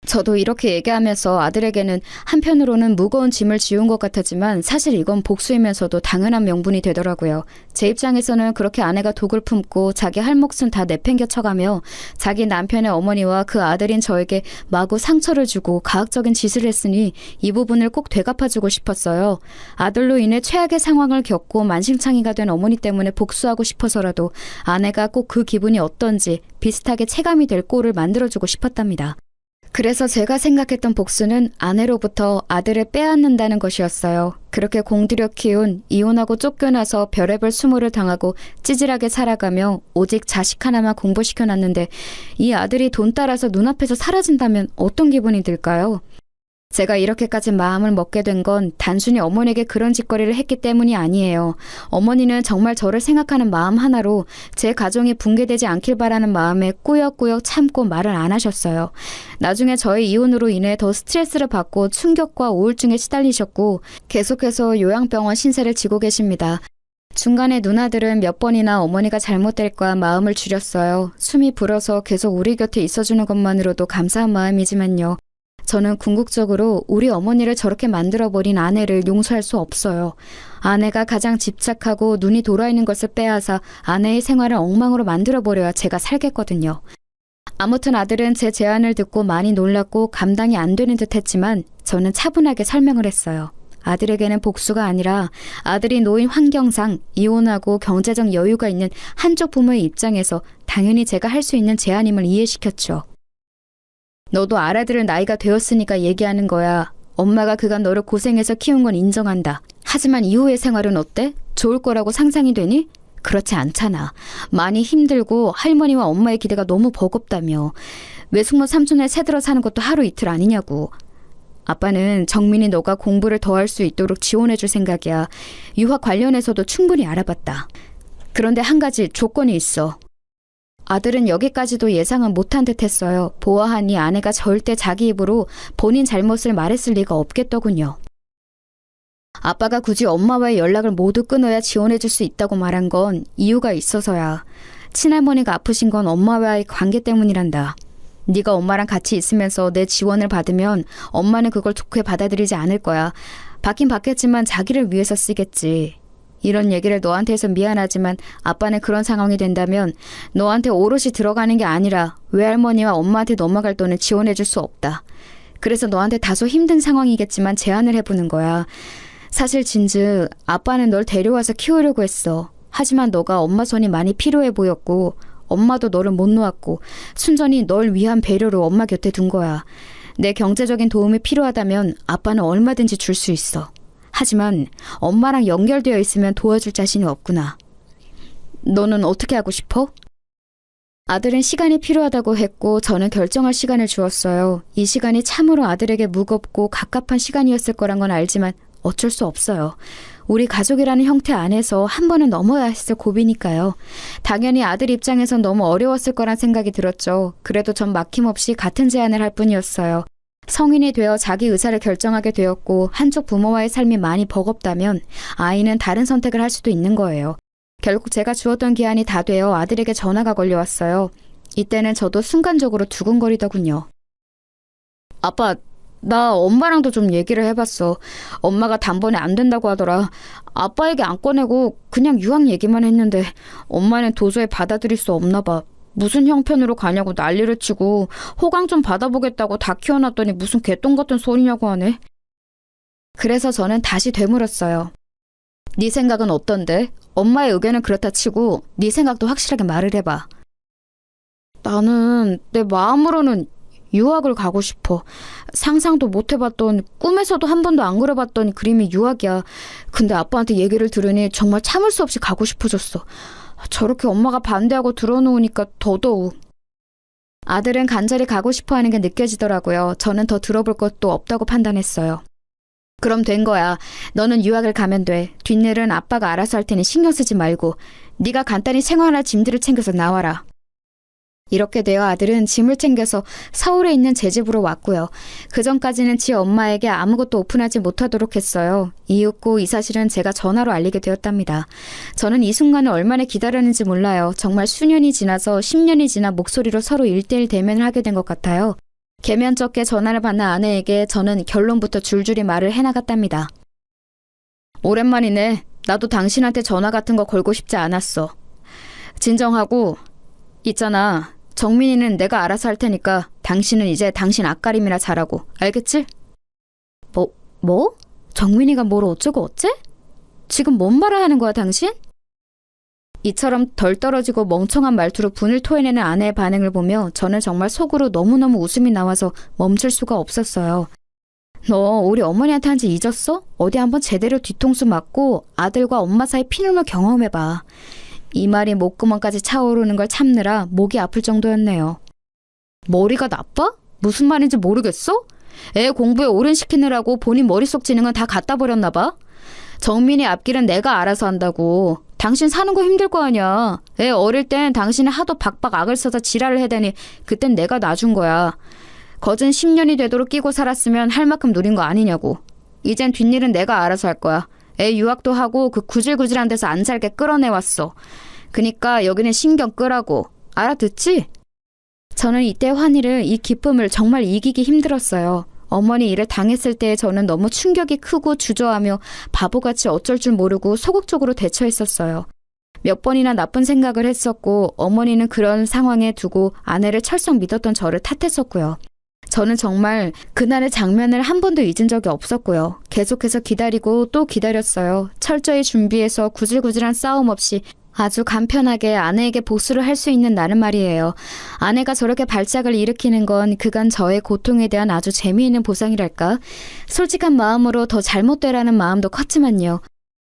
[SPEAKER 2] 저도 이렇게 얘기하면서 아들에게는 한편으로는 무거운 짐을 지운 것 같았지만 사실 이건 복수이면서도 당연한 명분이 되더라고요. 제 입장에서는 그렇게 아내가 독을 품고 자기 할 몫은 다 내팽겨 쳐가며 자기 남편의 어머니와 그 아들인 저에게 마구 상처를 주고 가학적인 짓을 했으니 이 부분을 꼭 되갚아주고 싶었어요. 아들로 인해 최악의 상황을 겪고 만신창이가 된 어머니 때문에 복수하고 싶어서라도 아내가 꼭 그 기분이 어떤지 비슷하게 체감이 될 꼴을 만들어주고 싶었답니다. 그래서 제가 생각했던 복수는 아내로부터 아들을 빼앗는다는 것이었어요. 그렇게 공들여 키운 이혼하고 쫓겨나서 별의별 수모를 당하고 찌질하게 살아가며 오직 자식 하나만 공부시켜놨는데 이 아들이 돈 따라서 눈앞에서 사라진다면 어떤 기분이 들까요? 제가 이렇게까지 마음을 먹게 된 건 단순히 어머니에게 그런 짓거리를 했기 때문이 아니에요. 어머니는 정말 저를 생각하는 마음 하나로 제 가정이 붕괴되지 않길 바라는 마음에 꾸역꾸역 참고 말을 안 하셨어요. 나중에 저의 이혼으로 인해 더 스트레스를 받고 충격과 우울증에 시달리셨고 계속해서 요양병원 신세를 지고 계십니다. 중간에 누나들은 몇 번이나 어머니가 잘못될까 마음을 줄였어요. 숨이 불어서 계속 우리 곁에 있어주는 것만으로도 감사한 마음이지만요. 저는 궁극적으로 우리 어머니를 저렇게 만들어버린 아내를 용서할 수 없어요. 아내가 가장 집착하고 눈이 돌아있는 것을 빼앗아 아내의 생활을 엉망으로 만들어버려야 제가 살겠거든요. 아무튼 아들은 제 제안을 듣고 많이 놀랐고 감당이 안 되는 듯 했지만 저는 차분하게 설명을 했어요. 아들에게는 복수가 아니라 아들이 놓인 환경상 이혼하고 경제적 여유가 있는 한쪽 부모의 입장에서 당연히 제가 할 수 있는 제안임을 이해시켰죠. 너도 알아들을 나이가 되었으니까 얘기하는 거야. 엄마가 그간 너를 고생해서 키운 건 인정한다. 하지만 이후의 생활은 어때? 좋을 거라고 상상이 되니? 그렇지 않잖아. 많이 힘들고 할머니와 엄마의 기대가 너무 버겁다며. 외숙모 삼촌네 새들어 사는 것도 하루 이틀 아니냐고. 아빠는 정민이 너가 공부를 더 할 수 있도록 지원해줄 생각이야. 유학 관련해서도 충분히 알아봤다. 그런데 한 가지 조건이 있어. 아들은 여기까지도 예상은 못한 듯 했어요. 보아하니 아내가 절대 자기 입으로 본인 잘못을 말했을 리가 없겠더군요. 아빠가 굳이 엄마와의 연락을 모두 끊어야 지원해줄 수 있다고 말한 건 이유가 있어서야. 친할머니가 아프신 건 엄마와의 관계 때문이란다. 네가 엄마랑 같이 있으면서 내 지원을 받으면 엄마는 그걸 좋게 받아들이지 않을 거야. 받긴 받겠지만 자기를 위해서 쓰겠지. 이런 얘기를 너한테 해서 미안하지만 아빠는 그런 상황이 된다면 너한테 오롯이 들어가는 게 아니라 외할머니와 엄마한테 넘어갈 돈을 지원해줄 수 없다. 그래서 너한테 다소 힘든 상황이겠지만 제안을 해보는 거야. 사실 진즉 아빠는 널 데려와서 키우려고 했어. 하지만 너가 엄마 손이 많이 필요해 보였고 엄마도 너를 못 놓았고 순전히 널 위한 배려로 엄마 곁에 둔 거야. 내 경제적인 도움이 필요하다면 아빠는 얼마든지 줄 수 있어. 하지만 엄마랑 연결되어 있으면 도와줄 자신이 없구나. 너는 어떻게 하고 싶어? 아들은 시간이 필요하다고 했고 저는 결정할 시간을 주었어요. 이 시간이 참으로 아들에게 무겁고 갑갑한 시간이었을 거란 건 알지만 어쩔 수 없어요. 우리 가족이라는 형태 안에서 한 번은 넘어야 했을 고비니까요. 당연히 아들 입장에선 너무 어려웠을 거란 생각이 들었죠. 그래도 전 막힘없이 같은 제안을 할 뿐이었어요. 성인이 되어 자기 의사를 결정하게 되었고 한쪽 부모와의 삶이 많이 버겁다면 아이는 다른 선택을 할 수도 있는 거예요. 결국 제가 주었던 기한이 다 되어 아들에게 전화가 걸려왔어요. 이때는 저도 순간적으로 두근거리더군요. 아빠, 나 엄마랑도 좀 얘기를 해봤어. 엄마가 단번에 안 된다고 하더라. 아빠에게 안 꺼내고 그냥 유학 얘기만 했는데 엄마는 도저히 받아들일 수 없나 봐. 무슨 형편으로 가냐고 난리를 치고 호강 좀 받아보겠다고 다 키워놨더니 무슨 개똥 같은 소리냐고 하네. 그래서 저는 다시 되물었어요. 네 생각은 어떤데? 엄마의 의견은 그렇다 치고 네 생각도 확실하게 말을 해봐. 나는 내 마음으로는 유학을 가고 싶어. 상상도 못 해봤던, 꿈에서도 한 번도 안 그려봤던 그림이 유학이야. 근데 아빠한테 얘기를 들으니 정말 참을 수 없이 가고 싶어졌어. 저렇게 엄마가 반대하고 들어놓으니까 더더욱. 아들은 간절히 가고 싶어하는 게 느껴지더라고요. 저는 더 들어볼 것도 없다고 판단했어요. 그럼 된 거야. 너는 유학을 가면 돼. 뒷일은 아빠가 알아서 할 테니 신경 쓰지 말고 네가 간단히 생활할 짐들을 챙겨서 나와라. 이렇게 되어 아들은 짐을 챙겨서 서울에 있는 제 집으로 왔고요. 그전까지는 지 엄마에게 아무것도 오픈하지 못하도록 했어요. 이윽고 이 사실은 제가 전화로 알리게 되었답니다. 저는 이 순간을 얼마나 기다렸는지 몰라요. 정말 수년이 지나서 10년이 지나 목소리로 서로 1대1 대면을 하게 된 것 같아요. 개면쩍게 전화를 받는 아내에게 저는 결론부터 줄줄이 말을 해나갔답니다. 오랜만이네. 나도 당신한테 전화 같은 거 걸고 싶지 않았어. 진정하고 있잖아. 정민이는 내가 알아서 할 테니까 당신은 이제 당신 앞가림이나 잘하고. 알겠지? 뭐? 정민이가 뭘 어쩌고 어째? 지금 뭔 말을 하는 거야 당신? 이처럼 덜 떨어지고 멍청한 말투로 분을 토해내는 아내의 반응을 보며 저는 정말 속으로 너무너무 웃음이 나와서 멈출 수가 없었어요. 너 우리 어머니한테 한 지 잊었어? 어디 한번 제대로 뒤통수 맞고 아들과 엄마 사이 피눈물 경험해봐. 이 말이 목구멍까지 차오르는 걸 참느라 목이 아플 정도였네요. 머리가 나빠? 무슨 말인지 모르겠어? 애 공부에 오른시키느라고 본인 머릿속 지능은 다 갖다 버렸나 봐. 정민이 앞길은 내가 알아서 한다고. 당신 사는 거 힘들 거 아니야. 애 어릴 땐 당신이 하도 박박 악을 써서 지랄을 해대니 그땐 내가 놔준 거야. 거진 10년이 되도록 끼고 살았으면 할 만큼 누린 거 아니냐고. 이젠 뒷일은 내가 알아서 할 거야. 애 유학도 하고 그 구질구질한 데서 안 살게 끌어내왔어. 그니까 여기는 신경 끄라고. 알아듣지? 저는 이때 환희를, 이 기쁨을 정말 이기기 힘들었어요. 어머니 일을 당했을 때 저는 너무 충격이 크고 주저하며 바보같이 어쩔 줄 모르고 소극적으로 대처했었어요. 몇 번이나 나쁜 생각을 했었고 어머니는 그런 상황에 두고 아내를 철썩 믿었던 저를 탓했었고요. 저는 정말 그날의 장면을 한 번도 잊은 적이 없었고요. 계속해서 기다리고 또 기다렸어요. 철저히 준비해서 구질구질한 싸움 없이 아주 간편하게 아내에게 복수를 할 수 있는 날은 말이에요. 아내가 저렇게 발작을 일으키는 건 그간 저의 고통에 대한 아주 재미있는 보상이랄까? 솔직한 마음으로 더 잘못되라는 마음도 컸지만요.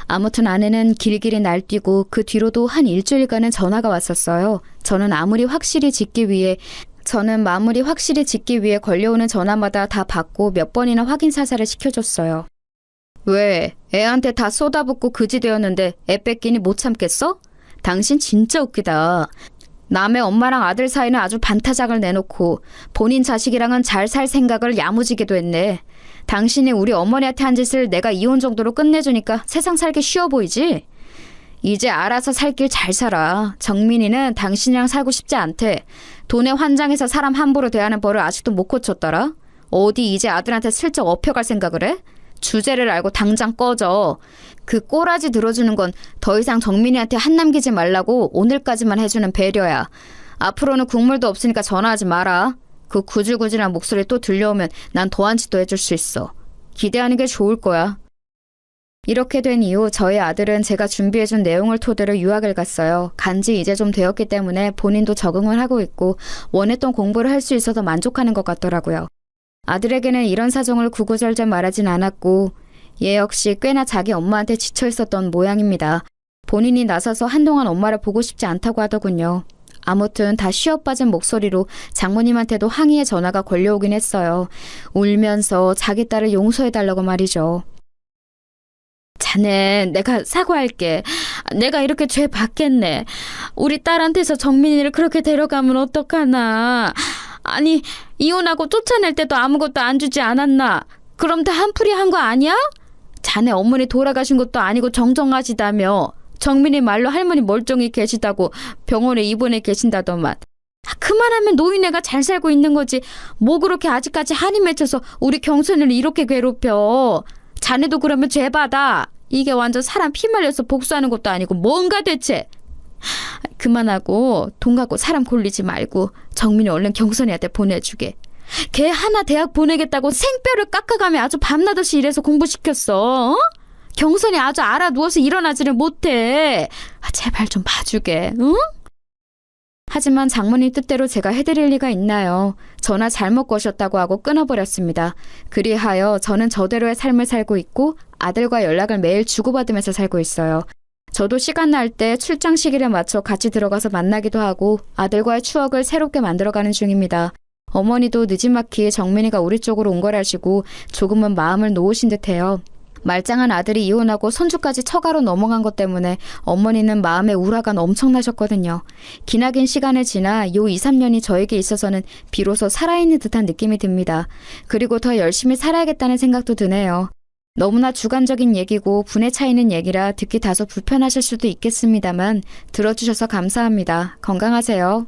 [SPEAKER 2] 아무튼 아내는 길길이 날뛰고 그 뒤로도 한 일주일간은 전화가 왔었어요. 저는 마무리 확실히 짓기 위해 걸려오는 전화마다 다 받고 몇 번이나 확인 사살을 시켜줬어요. 왜? 애한테 다 쏟아붓고 그지 되었는데 애 뺏기니 못 참겠어? 당신 진짜 웃기다. 남의 엄마랑 아들 사이는 아주 반타작을 내놓고 본인 자식이랑은 잘 살 생각을 야무지게도 했네. 당신이 우리 어머니한테 한 짓을 내가 이혼 정도로 끝내주니까 세상 살기 쉬워 보이지? 이제 알아서 살 길 잘 살아. 정민이는 당신이랑 살고 싶지 않대. 돈에 환장해서 사람 함부로 대하는 벌을 아직도 못 고쳤더라. 어디 이제 아들한테 슬쩍 업혀갈 생각을 해? 주제를 알고 당장 꺼져. 그 꼬라지 들어주는 건 더 이상 정민이한테 한 남기지 말라고 오늘까지만 해주는 배려야. 앞으로는 국물도 없으니까 전화하지 마라. 그 구질구질한 목소리 또 들려오면 난 더한 짓도 해줄 수 있어. 기대하는 게 좋을 거야. 이렇게 된 이후 저희 아들은 제가 준비해준 내용을 토대로 유학을 갔어요. 간지 이제 좀 되었기 때문에 본인도 적응을 하고 있고 원했던 공부를 할 수 있어서 만족하는 것 같더라고요. 아들에게는 이런 사정을 구구절절 말하진 않았고 얘 역시 꽤나 자기 엄마한테 지쳐 있었던 모양입니다. 본인이 나서서 한동안 엄마를 보고 싶지 않다고 하더군요. 아무튼 다 쉬어빠진 목소리로 장모님한테도 항의의 전화가 걸려오긴 했어요. 울면서 자기 딸을 용서해달라고 말이죠. 자네, 내가 사과할게. 내가 이렇게 죄 받겠네. 우리 딸한테서 정민이를 그렇게 데려가면 어떡하나. 아니, 이혼하고 쫓아낼 때도 아무것도 안 주지 않았나. 그럼 다 한풀이 한 거 아니야? 자네 어머니 돌아가신 것도 아니고 정정하시다며. 정민이 말로 할머니 멀쩡히 계시다고 병원에 입원해 계신다더만. 그만하면 노인네가 잘 살고 있는 거지. 뭐 그렇게 아직까지 한이 맺혀서 우리 경선을 이렇게 괴롭혀. 자네도 그러면 죄 받아. 이게 완전 사람 피 말려서 복수하는 것도 아니고 뭔가 대체. 그만하고 돈 갖고 사람 골리지 말고 정민이 얼른 경선이한테 보내주게. 걔 하나 대학 보내겠다고 생뼈를 깎아가며 아주 밤낮없이 일해서 공부시켰어. 어? 경선이 아주 알아 누워서 일어나지를 못해. 제발 좀 봐주게. 응? 하지만 장모님 뜻대로 제가 해드릴 리가 있나요? 전화 잘못 거셨다고 하고 끊어버렸습니다. 그리하여 저는 저대로의 삶을 살고 있고 아들과 연락을 매일 주고받으면서 살고 있어요. 저도 시간 날 때 출장 시기를 맞춰 같이 들어가서 만나기도 하고 아들과의 추억을 새롭게 만들어가는 중입니다. 어머니도 느지막히 정민이가 우리 쪽으로 온 걸 아시고 조금은 마음을 놓으신 듯해요. 말짱한 아들이 이혼하고 손주까지 처가로 넘어간 것 때문에 어머니는 마음에 우라가 엄청나셨거든요. 기나긴 시간을 지나 요 2, 3년이 저에게 있어서는 비로소 살아있는 듯한 느낌이 듭니다. 그리고 더 열심히 살아야겠다는 생각도 드네요. 너무나 주관적인 얘기고 분에 차이는 얘기라 듣기 다소 불편하실 수도 있겠습니다만 들어주셔서 감사합니다. 건강하세요.